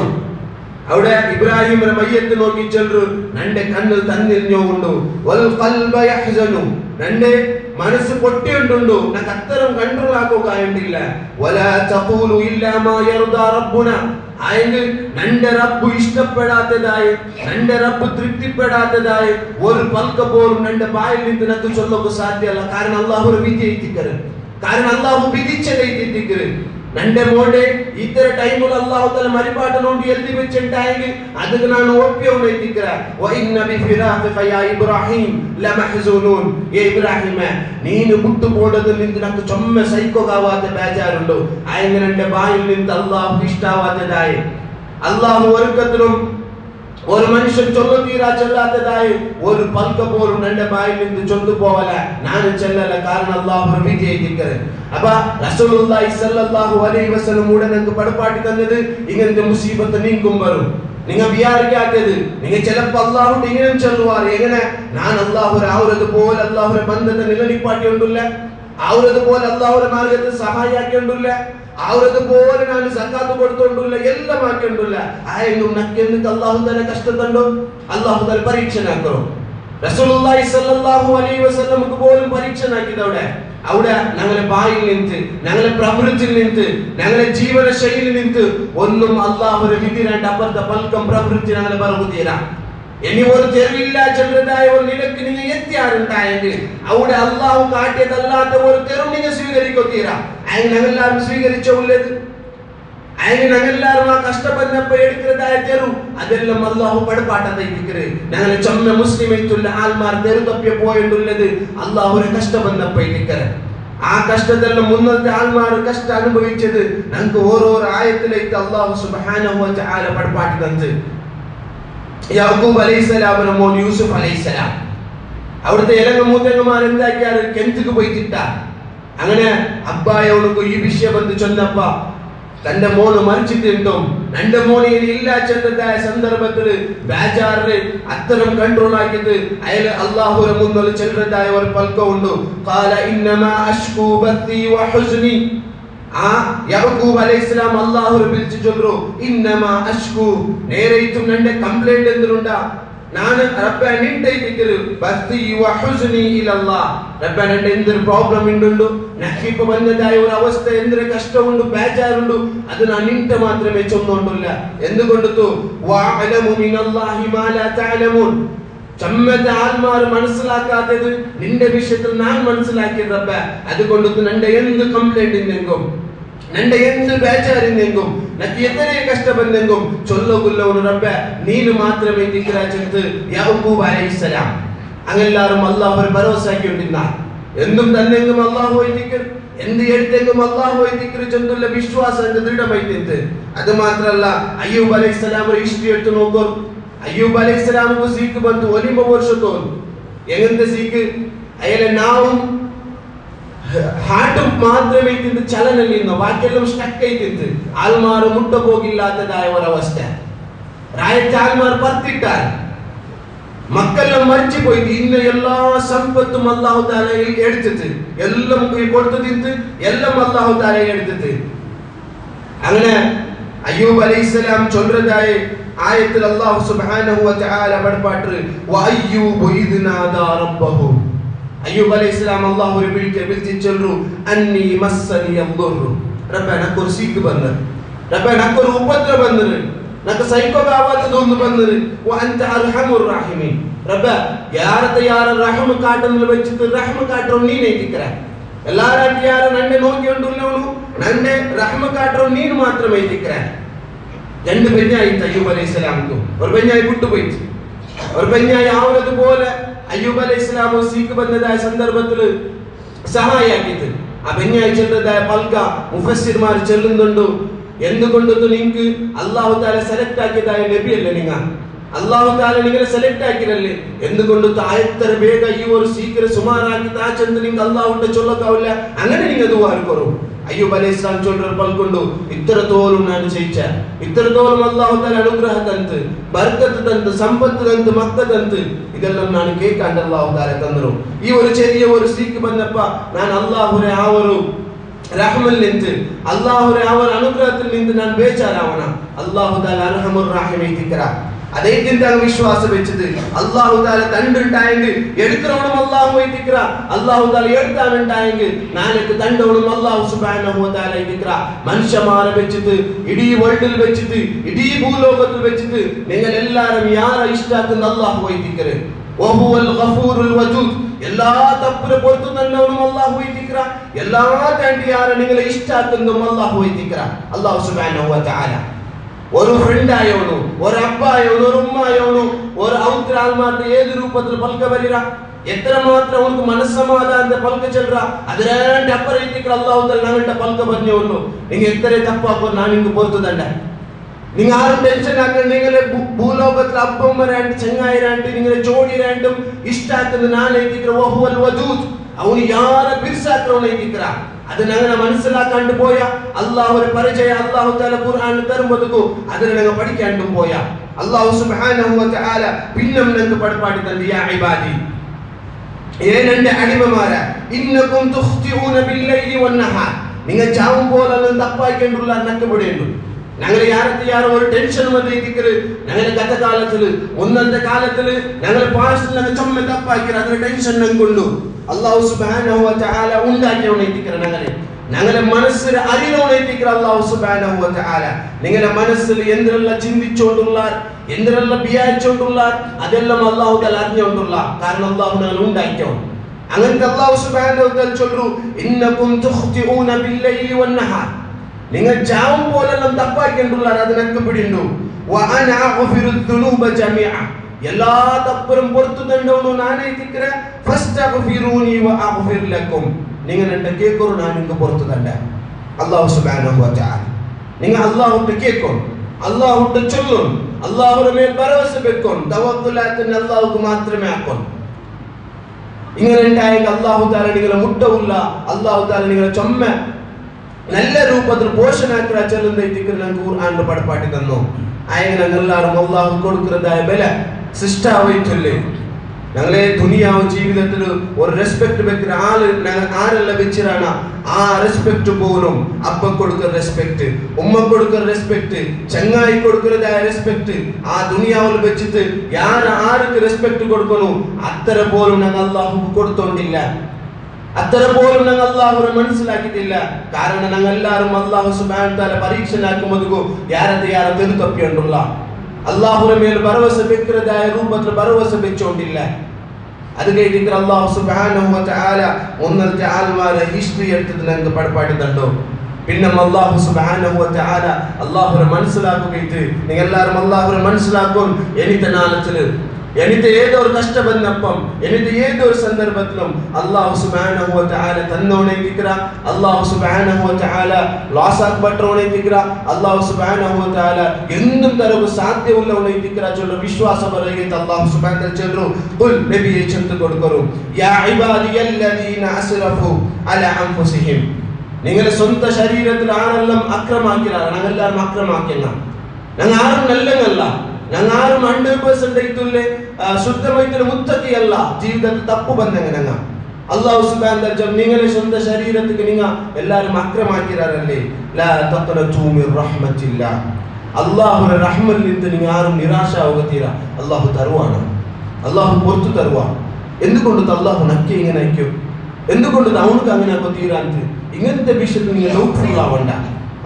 അവിടെ ഇബ്രാഹിമിന്റെ മയ്യത്ത് നോക്കി ചെല്ലു നന്റെ കണ്ണിൽ തന്നിരിഞ്ഞുകൊണ്ടു വൽ ഖൽബ യഹ്സനു, നന്റെ മനസ്സ് പൊട്ടിയുണ്ടുണ്ടു, നക്ക് അത്തരം കൺട്രോൾ ആക്കുകയില്ല. വലാ തഖൂലു ഇല്ലാ മാ യർദാ റബ്ബുന, ആയെങ്കിൽ നന്റെ റബ്ബ് ഇഷ്ടപ്പെടാത്തതായി നന്റെ റബ്ബ് തൃപ്തിപ്പെടാത്തതായി ഒരു പൽക്ക പോലും നന്റെ ബായിൽ നിന്ന് നക്ക് ചൊല്ലൊക്കെ സാധ്യമല്ല. കാരണം അല്ലാഹു വിധിയിട്ടിക്കറ്, കാരണം അല്ലാഹു വിധിച്ചതൈത്തിക്കറ്. നന്റെ മോടെ ഇത്ര ടൈമിൽ അല്ലാഹു തആല മരിപ്പാട്ട് നോണ്ടി എഴുതി വെച്ചിട്ടായെങ്കിൽ അതിന് ನಾನು ಒಪ್ಪಿಯೋನೈತಿಕರ ವ ಇನ್ನ ಬಿಫಿರಾಫಿಕ ಯಾ ಇಬ್ರಾಹಿಂ ಲಮಹಜೂನೂನ್. ಏ ಇಬ್ರಾಹಿಮ, ನೀನು ಬಿಟ್ಟು ಹೋದದ್ದು ನಿಂತು ನಕ್ಕೆ ಚೊಮ್ಮೆ ಸೈಕೋಗಾವಾದ ಬೇಜಾರುಂಡು. ಆಯಂಗ ನന്റെ ಬಾയിൽ ನಿಂತು അല്ലാഹു ഇഷ്ടാവാത്തതായി അല്ലാഹു ഒരുക്കത്തിലും ഒരു മനുഷ്യൻ ചൊല്ലുതീരാ ചൊല്ലാത്തതായി ഒരു പൽക്ക പോലും നന്റെ ബായിൽ നിന്ന് ചൊല്ലു പോവല, ನಾನು ചെല്ലല. കാരണം അല്ലാഹു വിധിയിട്ടിക്കറ്. അപ്പൊ റസൂലുള്ളാഹി സ്വല്ലല്ലാഹു അലൈഹി വസല്ലം കൂടെ നമുക്ക് പടപ്പാട്ടി തന്നത് ഇങ്ങനത്തെ മുസീബത്ത് നീക്കും വരും. നിങ്ങൾ വിചാരിക്കാത്തത് നിങ്ങൾ ചിലപ്പോൾ അല്ലാഹു ഇങ്ങനെ ചൊല്ലുവാർ എങ്ങനെ ഞാൻ അല്ലാഹു ആവുന്നതുപോലെ അല്ലാഹുവിന്റെ ബന്ധത്തെ നിലനിപ്പാട്ടിയുണ്ടില്ല, ആവുന്നതുപോലെ അല്ലാഹുവിന്റെ മാർഗത്തിൽ സഹായിയാക്കിയുണ്ടില്ല, ആവുന്നതുപോലെ ഞാൻ സക്കാത്ത് കൊടുത്തോണ്ടില്ല, എല്ലാം ആക്കിയുണ്ടില്ല. ആയെങ്കിലും നക്കെന്നിട്ട് അല്ലാഹു തആല കഷ്ടത്തണ്ടോ, അല്ലാഹു തആല പരീക്ഷനാക്കറോ. റസൂലുള്ളാഹി സ്വല്ലല്ലാഹു അലൈഹി വസല്ലമക്ക് പോലും പരീക്ഷനാക്കിയതവിടെ അവിടെ ഞങ്ങളെ ബായിൽ നിന്ന് ഞങ്ങളെ പ്രവൃത്തിയിൽ നിന്ന് ഞങ്ങളെ ജീവന ശൈലിയിൽ നിന്ന് ഒന്നും അല്ലാഹുവിന്റെ വിധി രണ്ട് അപ്പുറത്തെ പൽക്കം പ്രവൃത്തി ഞങ്ങളെ പറകുതീരാ. ഇനി ഒരു തെരുവില്ല ചെറുതായ ഒരു നിലക്ക് നിങ്ങൾ എത്തിയാറുണ്ടായെങ്കിൽ അവിടെ അല്ലാഹു കാട്ടിയതല്ലാത്ത ഒരു തെരുവ് നിങ്ങൾ സ്വീകരിക്കത്തീരാ. അതിന് ഞങ്ങളെല്ലാവരും സ്വീകരിച്ചുള്ളത്, അതിന് ഞങ്ങളെല്ലാവരും ആ കഷ്ടപ്പെടുന്നപ്പോ എടുക്കുന്നതായ തെരു അതെല്ലാം അല്ലാഹു പടപ്പാട്ടതൈത്തിക്കറ്. ഞങ്ങളെ ചൊമ്മ മുസ്ലിമേറ്റുള്ള ആൽമാർ തെരു തപ്പിയ പോയിട്ടുള്ളത് അല്ലാഹുവിനെ കഷ്ടപ്പെടുന്നപ്പോഴത്തേക്കറ്. ആ കഷ്ടത്തെല്ലാം മുന്നത്തെ ആൽമാർ കഷ്ടം അനുഭവിച്ചത് ഞങ്ങൾക്ക് ഓരോരോ ആയത്തിലേക്ക് അല്ലാഹു സുബ്ഹാനഹു വ തആല പടപ്പാട്ടി തന്നത്. യാക്കൂബ് അലൈഹിസ്സലാമിന്റെ മോൻ യൂസുഫ് അലൈഹിസ്സലാം അവിടുത്തെ ഇലങ്ങ മൂത്തങ്ങമാർ എന്താക്കിയാൽ കെഞ്ചിക്ക് പോയിട്ടിട്ട അങ്ങനെ അബ്ബായോട് ഈ വിഷയം ബന്ധു ചൊന്നപ്പ തന്റെ മോന് മരിച്ചിട്ടും രണ്ട് മോനെ ഇല്ല ചെന്നതായ സന്ദർഭത്തിൽ ബേജാറിന് അത്തരം കൺട്രോൾ ആക്കിയത് അയാൾ അല്ലാഹുവിന്റെ മുന്നിൽ ചെല്ലുന്നതായ ഒരു പൽക്കമുണ്ട്. ഖാല ഇന്നമാ അഷ്കൂ ബത്തി വഹുസ്നി. ആ യാക്കൂബ് അലൈഹിസ്സലാം അല്ലാഹുവിനെ വിളിച്ചു ചൊല്ലു ഇന്നമാ അഷ്കൂ, നേരെയിട്ടും നന്റെ കംപ്ലൈന്റ് എന്തിനുണ്ടാ ನಾನು ರಬ್ಬ ನಿಂತೈತಿದ್ರು ಬಸ್ತಿ ವಹುಸ್ನಿ ಇಲಲ್ಲಾ. ರಬ್ಬ ನന്റെ എന്തൊരു പ്രോബ്ലം ഉണ്ടുണ്ടു, നക്കിപ്പോ വന്നതായ ഒരു അവസ്ഥ എന്തൊരു കഷ്ടമുണ്ട് ബേജാറുണ്ട്, അത് ഞാൻ നിന്റെ മാത്രമേ ചൊന്നോണ്ടില്ല. എന്തുകൊണ്ടു വഅലമു മിനല്ലാഹി മാ ലാ തഅലമൂൻ. ചമ്മത്തെ ആൽമാർ മനസ്സിലാക്കാത്തത് നിന്റെ വിഷയത്തിൽ ഞാൻ മനസ്സിലാക്കിയത് റബ്ബ. അതുകൊണ്ട് നന്റെ എന്ത് കംപ്ലൈന്റ് ഉണ്ടെങ്കും നന്റെ എന്ത് ബേജാറിന്നെങ്കും നക്ക് എത്ര കഷ്ടപ്പെടുന്നെങ്കും ചൊല്ലുകൊല്ലവന് റബ്ബ നീನು മാത്രമേ ദിക്റാ ചെന്ന് യാക്കൂബ് അലൈഹിസ്സലാം അങ്ങെല്ലാവരും അല്ലാഹുവിനെ ഭരോസാക്കിക്കൊണ്ടിരുന്ന എന്തും തന്നെങ്കും അല്ലാഹു ദിക്ർ എന്ത് എടുത്തെങ്കും അല്ലാഹു ദിക്ർ ചെന്നുള്ള വിശ്വാസം ദൃഢമായിട്ട്. അത് മാത്രമല്ല അയ്യൂബ് അലൈഹിസ്സലാമിന്റെ ഹിസ്റ്ററി എടുത്ത് നോക്കൂ. അയ്യൂബ് അലൈഹിസ്സലാമിന് സീക്ക് ಬಂತು 9 ವರ್ಷത്തോಳು. എങ്ങനത്തെ സീക്ക് അയാളെ നാവും ഹാർട്ടും മാത്രമേ ഇതിന്റെ ചലനമില്ല, ബാക്കിയെല്ലാം സ്റ്റക്ക് ആയിട്ടിತ್ತು. ആൽമാർ മുട്ട പോകില്ലാത്തതായ ഒരവസ്ഥ. രായത്തെ ആൽമാർ പത്തിട്ടാൽ മക്കളെല്ലാം മരിച്ചു പോയിട്ട് ഇന്ന് എല്ലാ സമ്പത്തും അല്ലാഹു തആല എടുത്തിട്ട് എല്ലാം കൊടുത്തിട്ട് എല്ലാം അല്ലാഹു തആല എടുത്തിട്ട്. അങ്ങനെ അയ്യൂബ് അലൈഹിസ്സലാം ചൊല്ലുന്നതായ ആയത്തിൽ അല്ലാഹു സുബ്ഹാനഹു വ തആല പടപ്പാട്ട് വഅയ്യൂബു ഇദ് നാദാ റബ്ബഹു. അയ്യൂബ് അലൈഹിസ്സലാം അല്ലാഹുവിനെ വിളിച്ചു ചൊല്ലു അന്നി മസ്സനി അദ്ദുർ. റബ്ബേ നക്കൊരു സീക്ക് ബന്നു, റബ്ബേ നക്കൊരു ഉപദ്രവം ബന്നു, നക്ക് സൈക്കോകാവാത്തതൊന്ന് ബന്നു. വഅൻത അർഹമുർ റഹീമീൻ. റബ്ബേ യാരത്തെ യാര റഹ്മ കാട്ടുന്നതിൽ വെച്ചിട്ട് റഹ്മ കാട്ടറോ നീനേ ദിക്ര. എല്ലാരാട്ടി യാര നന്നെ നോക്കിക്കൊണ്ടുള്ളവನು നന്നെ റഹ്മ കാട്ടറോ നീನು മാത്രമേ ദിക്ര. രണ്ട് പെഞ്ഞായി അയ്യൂബ് അലൈഹിസ്സലാമിക്ക്. ഒരു പെഞ്ഞായി വിട്ടുപോയി, ഒരു പെഞ്ഞായി ആവുന്നതുപോലെ അയ്യൂബ് അലൈഹിസ്സലാം സീക്ക് ಬಂದದಾയ ಸಂದರ್ಭದಲ್ಲಿ സഹായ ആക്കിയത് ആ ബെന്യായി ചെല്ലതായ പൽക മുഫസ്സിർമാർ ചൊല്ലുന്നുണ്ട് എന്തുകൊണ്ടു നിങ്ങൾക്ക് അല്ലാഹു തആല സെലക്ട് ആക്കിയതായ നബിയല്ലേ നിങ്ങൾ അല്ലാഹു തആല നിങ്ങളെ സെലക്ട് ആക്കിരല്ലേ എന്തുകൊണ്ടു തായത്തര ಬೇಗ ಈ ഒരു സീക്കര സുമാറാക്കി താചന്ത നിങ്ങൾ അല്ലാഹുവിന്റെ ചൊല്ലക്കാവില്ല അങ്ങനെ നിങ്ങൾ ദുആ കरू അയ്യൂബ് അലൈഹിസ്സലാം ചൊല്ലർ പൽകൊണ്ടു ഇത്രത്തോളം ഞാൻ ചെയ്യിച്ച ഇത്രത്തോളം അല്ലാഹു തആല അനുഗ്രഹ തന്ത് ബർക്കത്ത് തന്ത് സമ്പത്ത് തന്ത് മക്ക തന്ത് ഇതെല്ലാം ഞാൻ കേൾക്കാണ്ട് അല്ലാഹു തആല തന്നു ഈ ഒരു ചെറിയ ഒരു സീക്ക് വന്നപ്പ ഞാൻ അല്ലാഹുവിനെ ആ ഒരു റഹ്മൽ നിന്ന് അല്ലാഹുവിനെ ആ ഒരു അനുഗ്രഹത്തിൽ നിന്ന് ഞാൻ ബേജാറാവണ അല്ലാഹു തആല അർഹമുർ റഹീം ദിക്ര അദ്ദേഹത്തിന്റെ വിശ്വാസം വെച്ചത് അല്ലാഹു തആല തണ്ടുണ്ടായെങ്കിൽ എടുക്കണോണം അല്ലാഹു ദിക്ര അല്ലാഹു തആല എടുത്താനുണ്ടായെങ്കിൽ നാനക്ക് തണ്ടോണം അല്ലാഹു സുബ്ഹാനഹു വ തആല ദിക്ര മനുഷ്യമാരെ വെച്ചിട്ട് ഇടീ വേൾഡിൽ വെച്ചിട്ട് ഇടീ ഭൂലോകത്തിൽ വെച്ചിട്ട് നിങ്ങൾ എല്ലാവരും യാര ഇഷ്ടാക്കുന്ന അല്ലാഹു ദിക്ര വഹുവൽ ഗഫൂറുൽ വജൂദ് എല്ലാ തപ്പുരെ പുറത്തു തന്നവനും അല്ലാഹു ദിക്ര എല്ലാ താണ്ടി യാര നിങ്ങളെ ഇഷ്ടാക്കുന്ന അല്ലാഹു ദിക്ര അല്ലാഹു സുബ്ഹാനഹു വ തആല ഒരു ഫ്രണ്ട് ആയോണു ഒരു അപ്പായോണു ഒരു ഉമ്മായോണു ഒരു ഔത്രാൽമാരുടെ ഏത് രൂപത്തിൽ പൽക്ക വരിക എത്രമാത്രം അവർക്ക് മനസ്സമാധാനത്തെ പൽക്ക ചെല്ലുക അതിനാണ്ട് അപ്പറേറ്റിക്ക് അല്ലാഹു തആല ഞങ്ങളുടെ പൽക്ക പറഞ്ഞോളൂ നിങ്ങൾ എത്ര തപ്പാക്കോ ഞാൻ നിങ്ങൾക്ക് പുറത്തു തണ്ട നിങ്ങൾ ആരും ടെൻഷൻ ആക്കണം നിങ്ങളെ ഭൂലോകത്തിൽ അപ്പം വരാണ്ട് ചെങ്ങായിരാണ്ട് നിങ്ങളെ ജോഡിരാണ്ടും ഇഷ്ടാക്കുന്ന നാളേറ്റിക്ക് വഹുവൽ വജൂദ് അവന് യാരെ ബിർസാക്കണേറ്റിക്ക അത് ഞങ്ങൾ മനസ്സിലാക്കാണ്ട് പോയ അല്ലാഹുവിന്റെ പരിചയം അല്ലാഹു തആല ഖുർആനിൽ തരുമ്പോ അതിനെ ഞങ്ങൾ പഠിക്കാണ്ടും പോയ അല്ലാഹു സുബ്ഹാനഹു വ തആല പിന്നം ഞങ്ങൾക്ക് പഠിപ്പാടി തന്നു യാ ഇബാദി ഏനന്റെ അടിമമാരെ ഇന്നകും തുഖ്തിഊന ബില്ലൈലി വന്നഹാർ നിങ്ങൾ ചാവുമ്പോഴെല്ലാം തപ്പായിക്കൊണ്ടുള്ള നക്കപ്പെടേണ്ടു ഞങ്ങൾ യാരോ ഒരു ടെൻഷൻ വന്നിരിക്കല് ഞങ്ങളുടെ ഗതകാലത്തില് ഒന്നത്തെ കാലത്തില് ഞങ്ങൾ പാസ്റ്റിൽ ഞങ്ങൾ ചുമ്മ തപ്പായിക്കല് അതിന് ടെൻഷൻ ഞങ്ങൾക്കുള്ളൂ അല്ലാഹു സുബ്ഹാനഹു വ തആല ഉണ്ടാക്കിയോണേറ്റിക്കറ ഞങ്ങളെ മനസ്സിൽ അറിയോണേറ്റിക്കറ അല്ലാഹു സുബ്ഹാനഹു വ തആല നിങ്ങളുടെ മനസ്സിൽ എന്തെല്ലാം ചിന്തിച്ചുകൊണ്ടുള്ള എന്തെല്ലാം വിചാരിച്ചുകൊണ്ടുള്ള അതെല്ലാം അല്ലാഹു തആല അറിഞ്ഞുകൊണ്ടുള്ള കാരണം അല്ലാഹു ഞങ്ങൾ ഉണ്ടാക്കിയോ അങ്ങനത്തെ അല്ലാഹു സുബ്ഹാനഹു വ തആല ചൊല്ലു ഇന്നകും തുഖ്തിഊന ബില്ലൈലി വന്നഹാർ നിങ്ങൾ ചാവും പോലെല്ലാം തപ്പാക്കിണ്ടുള്ള അതിനൊക്കെ പിടിണ്ടു വഅന അഗ്ഫിറു ദുനൂബ ജമീഅ എല്ലാ തപ്പും പുറത്തു തണ്ടോണു നാനേ ദിക്ര ഫസ്തഗ്ഫിറൂനി വഅഗ്ഫിർ ലക്കും നിങ്ങൾ എന്റെ കേൾക്കൂ ഞാൻ നിങ്ങൾക്ക് പുറത്തു തണ്ട അല്ലാഹു സുബ്ഹാനഹു വ തആല നിങ്ങൾ അല്ലാഹുവിന്റെ കേൾക്കൂ അല്ലാഹുവിന്റെ ചൊല്ലൂ അല്ലാഹുവിന്റെ മേൽ ഭരവസ വെക്കൂ തവക്കുലാത്തിന് അല്ലാഹുക്ക് മാത്രമേ ആക്കൂ ഇങ്ങനെ ഉണ്ടായെങ്കിൽ അല്ലാഹു തആല നിങ്ങളെ മുട്ടവില്ല അല്ലാഹു തആല നിങ്ങളെ ചൊമ്മ നല്ല രൂപത്തിൽ പോഷണാക്കിയ ചെല്ലുന്നതിക്ക് ഞങ്ങൾക്ക് ഖുർആനിൽ പഠിപ്പാട്ടി തന്നു ആയെങ്കിൽ ഞങ്ങളെല്ലാവരും അല്ലാഹു കൊടുക്കുന്നതായ ബല സൃഷ്ടാവായിട്ടില്ലേ ഞങ്ങളെ ദുനിയാവ് ജീവിതത്തിൽ ഒരു റെസ്പെക്ട് വെക്കുന്ന ആരെല്ലാം വെച്ചിട്ടാണ് ആ റെസ്പെക്ട് പോലും അപ്പ കൊടുക്കുന്ന റെസ്പെക്ട് ഉമ്മ കൊടുക്കുന്ന റെസ്പെക്ട് ചങ്ങായി കൊടുക്കുന്നതായ റെസ്പെക്ട് ആ ദുനിയാവിൽ വെച്ചിട്ട് ആർക്ക് റെസ്പെക്ട് കൊടുക്കണു അത്ര പോലും ഞങ്ങൾ അല്ലാഹു കൊടുത്തോണ്ടില്ല അത്ര പോലും ഞങ്ങൾ അല്ലാഹുവിനെ മനസ്സിലാക്കിയിട്ടില്ല കാരണം ഞങ്ങൾ എല്ലാവരും അല്ലാഹു സുബ്ഹാനഹു വ തആല പരീക്ഷനാക്കുമ്പോൾ യാരെ തെരുത്തപ്പിയുണ്ടുള്ള അല്ലാഹുവിന്റെ മേൽ ഭരവസ വെക്കുന്നതായ രൂപത്തിൽ ഭരവസ വെച്ചോണ്ടില്ല അത് കഴിഞ്ഞിട്ട് അല്ലാഹു സുബ്ഹാനഹു വ തആല മുന്നത്തെ ആൽമാരെ ഹിസ്റ്ററി എടുത്തിട്ട് ഞങ്ങൾക്ക് പഠിപ്പാട്ടി തണ്ടോ പിന്നെ അല്ലാഹു സുബ്ഹാനഹു വ തആല അല്ലാഹുവിനെ മനസ്സിലാക്കുകയിട്ട് നിങ്ങൾ എല്ലാവരും അല്ലാഹുവിനെ മനസ്സിലാക്കും എനിത്തെ നാളത്തിൽ എന്നിട്ട് ഏതൊരു കഷ്ട വന്നപ്പം എന്നിട്ട് ഏതൊരു സന്ദർഭത്തിലും അല്ലാഹു സുബ്ഹാനഹു വ തആല തന്നോണേറ്റിക്ക അല്ലാഹു സുബ്ഹാനഹു വ തആല ലോസ് ആക്കപ്പെട്ടോണേറ്റിക്ക അല്ലാഹു സുബ്ഹാനഹു വ തആല എന്തും തരവ് സാധ്യമുള്ളവണേറ്റിക്ക ചൊല്ല വിശ്വാസം പറയുക അല്ലാഹു സുബ്ഹാനഹു വ തആല ചൊല്ലു ഖുൽ നബിയെ ചൊല്ലു കൊടുക്കൂ യാ ഇബാദിയല്ലദീന അസ്റഫു അലാ അൻഫുസിഹിം നിങ്ങളുടെ സ്വന്തം ശരീരത്തിൽ ആരെല്ലാം അക്രമാക്കിയാണ് ഞങ്ങളെല്ലാവരും അക്രമാക്കിയ ഞങ്ങൾ ആരും നല്ലങ്ങല്ല ഞങ്ങൾ ആരും 100% ശുദ്ധമായിട്ട് മുത്തക്കിയല്ല ജീവിതത്തിൽ തപ്പു ബന്ധങ്ങൾ അല്ലാഹു സുബ്ഹാനഹു വ തആല നിങ്ങളുടെ സ്വന്തം ശരീരത്തിൽ നിങ്ങൾ എല്ലാവരും അക്രമാക്കിയാറല്ലേ ലാ തഖ്നതു മിർ റഹ്മത്തില്ലാ അല്ലാഹുവിന്റെ റഹ്മത്തിൽ നിന്ന് നിങ്ങൾ ആരും നിരാശാവുകയില്ല അല്ലാഹു തരുവാണ് അല്ലാഹു പുറത്തു തരുവാ എന്തുകൊണ്ട് അല്ലാഹു നക്കി ഇങ്ങനെ അയക്കും എന്തുകൊണ്ട് അവനക്ക് അങ്ങനെ തീരാൻ ഇങ്ങനത്തെ വിഷയത്തിൽ നിങ്ങൾ ഡൗട്ട്ഫുൾ ആവണ്ട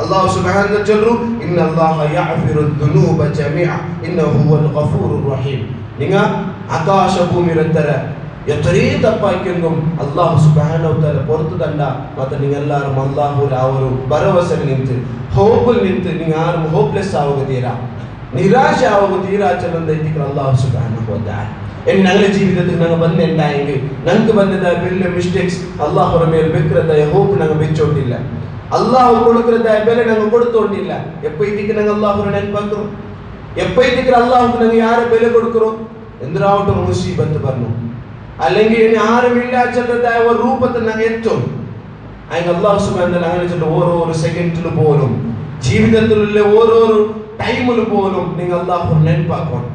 അല്ലാഹു സുബ്ഹാനഹു വ തആല ചൊല്ലു ഇന്നല്ലാഹ യഗ്ഫിറു ദുനൂബ ജമീഅ ഇന്നഹു ഹുവൽ ഗഫൂറുർ റഹീം നിങ്ങൾ ആകാശ ഭൂമി രത്തര എത്രേ തപ്പായിക്കെങ്കും അല്ലാഹു സുബ്ഹാനഹു വ തആല പുറത്തു തണ്ട ಮತ್ತೆ നിങ്ങൾ എല്ലാവരും അല്ലാഹുവിൽ ആ ഒരു ഭരവസയിൽ നിന്നിട്ട് ഹോപ്പിൽ നിന്നിട്ട് നിങ്ങൾ ആരും ഹോപ്ലെസ് ആവുക തീരാ നിരാശ ആവുക തീരാ ചെല്ലുന്ന അല്ലാഹു സുബ്ഹാനഹു വ തആല ഇനി ഞങ്ങളുടെ ജീവിതത്തിൽ ഞങ്ങൾ വന്നിട്ടുണ്ടായെങ്കിൽ ഞങ്ങൾക്ക് വന്നതായ വലിയ മിസ്റ്റേക്സ് അള്ളാഹുടെ മേൽ വെക്കുന്നതായ ഹോപ്പ് ഞങ്ങൾ വെച്ചോണ്ടില്ല, അള്ളാഹു കൊടുക്കുന്നതായ വില ഞങ്ങൾ കൊടുത്തോണ്ടില്ല. എപ്പോഴത്തേക്ക് ഞങ്ങൾ അള്ളാഹുനെ നെൻപാക്കും, എപ്പോഴത്തേക്ക് അള്ളാഹുക്ക് ഞങ്ങൾ ആരെ വില കൊടുക്കറോ എന്തിനാവട്ടെ മുസീബത്ത് പറഞ്ഞു, അല്ലെങ്കിൽ ഇനി ആരുമില്ലാച്ചതായ ഒരു രൂപത്തിൽ ഞങ്ങൾ എത്തും. അതിന് അള്ളാഹു സുബ്ഹാനഹു വ തആല അങ്ങനെ ഓരോരോ സെക്കൻഡിൽ പോലും ജീവിതത്തിലുള്ള ഓരോരോ ടൈമിൽ പോലും നിങ്ങൾ അള്ളാഹു നെൻപാക്കണം.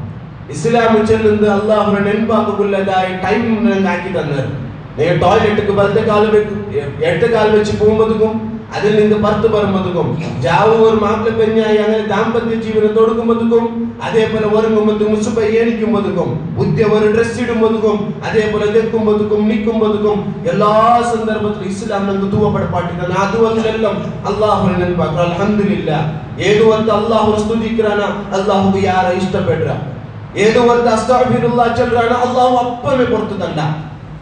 ഇസ്ലാം ചൊല്ലുന്നത് അള്ളാഹുനെ നെൻപാക്കുള്ളതായ ടൈം നിങ്ങൾക്ക് ആക്കി തന്നത്. നിങ്ങൾ ടോയ്ലറ്റിക്ക് എട്ട് കാൽ വെച്ച് പോകുമ്പോഴേക്കും അതിൽ നിന്ന് പുറത്ത് പറയുമ്പോഴേക്കും ജാവു ഒരു മാപ്പിള പെഞ്ഞായി അങ്ങനെ ദാമ്പത്യ ജീവനം തുടങ്ങുമ്പോഴേക്കും അതേപോലെ ഒരുങ്ങുമ്പോഴേക്കും സുബ ഏണിക്കുമ്പോഴേക്കും ബുദ്ധി ഒരു ഡ്രസ് ഇടുമ്പോഴേക്കും അതേപോലെ നിൽക്കുമ്പോഴേക്കും നിൽക്കുമ്പോഴേക്കും എല്ലാ സന്ദർഭത്തിലും ഇസ്ലാം നമുക്ക് തൂവപ്പെടപ്പാട്ടിരുന്ന അതുവല്ലെല്ലാം അള്ളാഹുനെ നെൻപാക്കുക. അൽഹംദുലില്ലാ ഏതു വന്ന് അള്ളാഹുനെ സ്തുതിക്കാന അള്ളാഹുക്ക് യാരെ ഇഷ്ടപ്പെടുക, ഏതു വന്ന് അസ്തഗ്ഫിറുല്ലാഹ് ചൊല്ലുകയാണ് അള്ളാഹു അപ്പമേ പുറത്തു തണ്ട,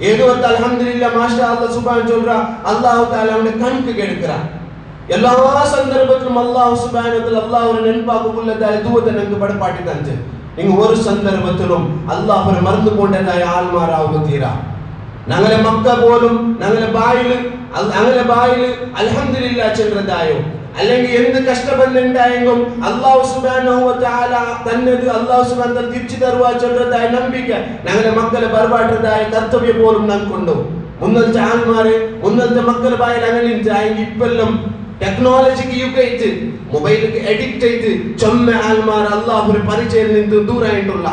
ഏതു വന്ന് അൽഹംദുലില്ലാ മാഷാ അല്ലാഹ് സുബ്ഹാനഹു ചൊല്ലുക അള്ളാഹു തആല അവന്റെ കണക്ക് കേൾക്കുക. എല്ലാ സന്ദർഭത്തിലും അള്ളാഹു സുബ്ഹാനഹു വ തആല അള്ളാഹുനെ നെൻപാക്കുള്ളതായ ദുആ നിങ്ങൾക്ക് പടപ്പാട്ടി തന്നിട്ട് നിങ്ങൾ ഒരു സന്ദർഭത്തിലും അള്ളാഹുനെ മറന്നു പോണ്ടതായ ആൾമാരാവുക തീരാ. ഞങ്ങളെ മക്ക പോലും ഞങ്ങളെ ബായിൽ അൽഹംദുലില്ലാ ചൊല്ലതായോ അല്ലെങ്കിൽ എന്ത് കഷ്ടപ്പെടുന്നുണ്ടായെങ്കിലും അല്ലാഹു സുബ്ഹാനഹു വ തആല തന്നത് അല്ലാഹു സുബ്ഹാനഹു വ തആല തിരിച്ചു തരുവാ ചൊല്ലതായ നമ്പിക്ക ഞങ്ങളെ മക്കളെ ബർബാട്ടതായ കർത്തവ്യം പോലും ഞങ്ങൾക്കുണ്ടോ. മുന്നത്തെ ആൾമാരെ മുന്നത്തെ മക്കളെ ബായിൽ അങ്ങനെ ഉണ്ടായെങ്കിൽ ഇപ്പെല്ലാം ടെക്നോളജിക്ക് യുഗമായിട്ട് മൊബൈലിക്ക് അഡിക്റ്റ് ആയിട്ട് ചൊമ്മ ആൾമാർ അള്ളാഹുവിന്റെ പരിചയം നിന്ന് ദൂരായിട്ടുള്ള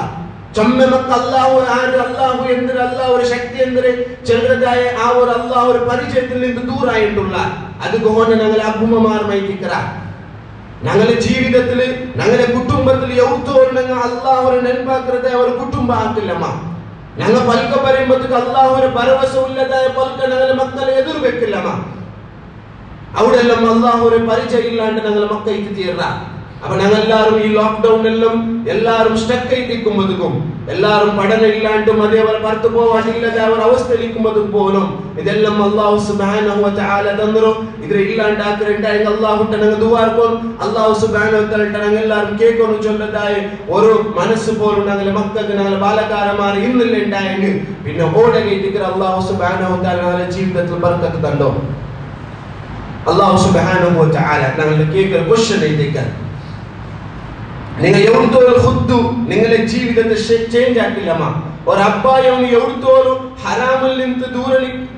ചൊമ്മ മക്കൾ അള്ളാഹു ആര് അള്ളാഹു എന്തൊരു അള്ളാഹു ഒരു ശക്തി എന്തൊരു ചെറുതായ ആ ഒരു അള്ളാഹു ഒരു പരിചയത്തിൽ നിന്ന് ദൂരായിട്ടുള്ള അതുകൊണ്ട് ഞങ്ങളെ അഭിമാനമായിട്ടിക്കറ ഞങ്ങളുടെ ജീവിതത്തിൽ ഞങ്ങളുടെ കുടുംബത്തിൽ എവിടുത്തോണ്ടെങ്കിൽ അള്ളാഹുരെ നെൻപാക്കുന്നതായ ഒരു കുടുംബം ആക്കില്ലമ്മ. ഞങ്ങൾ പൽക്ക പറയുമ്പോഴത്തേക്ക് അള്ളാഹുരെ ഭരവസമില്ലതായ പൽക്ക ഞങ്ങളുടെ മക്കളെ എതിർ വെക്കില്ലമ്മ. അവിടെ എല്ലാം അള്ളാഹുരെ പരിചയം ഇല്ലാണ്ട് ഞങ്ങളെ മക്കൾക്ക് തീർന്ന. അപ്പൊ ഞങ്ങളെല്ലാരും ഈ ലോക്ക്ഡൌണെല്ലാം എല്ലാരും സ്റ്റക്ക് ആയിട്ടിരിക്കുമ്പോഴേക്കും എല്ലാരും പഠനം ഇല്ലാണ്ടും അതേപോലെ പുറത്തു പോവാനില്ലതായ ഒരു അവസ്ഥയിലിരിക്കുമ്പോഴും പോലും ഇതെല്ലാം അല്ലാഹു സുബ്ഹാനഹു വ തആല തന്നോ ഇതിനെ ഇല്ലാണ്ടാക്കിണ്ടായി അല്ലാഹുട്ടെ ഞങ്ങൾ ദുആർക്കും അല്ലാഹു സുബ്ഹാനഹു വ തആല ഞങ്ങൾ എല്ലാരും കേൾക്കുന്നു ചൊല്ലതായ ഒരു മനസ്സ് പോലും ഞങ്ങളെ മക്കൾക്ക് ഞങ്ങളെ ബാലകാരന്മാർ ഇന്നില്ല ഉണ്ടായെങ്കിൽ പിന്നെ ഓടകേറ്റിക്കർ അല്ലാഹു സുബ്ഹാനഹു വ തആല ഞങ്ങളുടെ ജീവിതത്തിൽ ബർക്കത്ത് തന്നോ. അല്ലാഹു സുബ്ഹാനഹു വ തആല ഞങ്ങളുടെ കേൾക്കുന്ന ക്വസ്റ്റ്യൻ എഴുതിക്കാൻ നിങ്ങൾ എവിടുത്തോലും ഹുദ്ദു നിങ്ങളുടെ ജീവിതത്തെ ചേഞ്ച് ആക്കില്ലമ്മ. ഒരു അബ്ബായം എവിടുത്തോലും ഹറാമിൽ നിന്ന്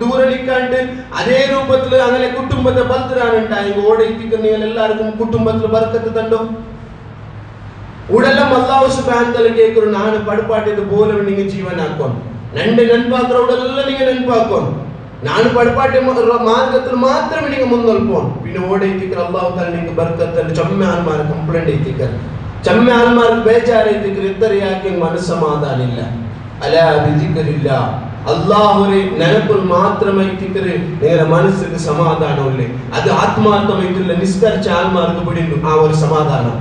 ദൂരണിക്കാണ്ട് അതേ രൂപത്തിൽ അങ്ങനെ കുടുംബത്തെ ബർത്തരാനുണ്ടായി ഓടിക്കുന്ന നിങ്ങൾ എല്ലാവർക്കും കുടുംബത്തിൽ ബർക്കത്ത് തണ്ടോ. ഉടലും അല്ലാഹു സുബ്ഹാനഹു വ തആല കേൾക്കുന്നു ನಾನು ಪಡಪಾಟಿದ ಬೋಲೆ ನಿಮಗೆ ಜೀವನ ಹಾಕೋಣ ನಂಡೆ ನೆನಪಾಕ್ರವಡೆಲ್ಲ ನಿಮಗೆ ನೆನಪಾಕೋಣ ನಾನು ಪಡಪಾಟಿ ಮಾರ್ಗത്തിൽ മാത്രമേ നിങ്ങൾ മുന്നോട്ട് പിന്നെ ഓടിത്തിക്കർ അല്ലാഹു തആല നിങ്ങൾക്ക് ബർക്കത്ത് ചമ്മ ആൽമാർ കംപ്ലൈന്റ് ചെയ്തിക്കർ ചമ്മ ആൽമാർ ബേജാറിത്തിക്കർ ഇത്രയാക്കി മനസ്സമാധാനില്ല അലാ ബിദിക്രില്ല അല്ലാഹുവിനെ നെനപ്പിൽ മാത്രമേ തിക്കർ നിങ്ങളുടെ മനസ്സിന് സമാധാനമില്ലേ. അത് ആത്മാർത്ഥമായിട്ടുള്ള നിസ്കരിച്ച ആൽമാർക്ക് പിടിണ്ടു ആ ഒരു സമാധാനം.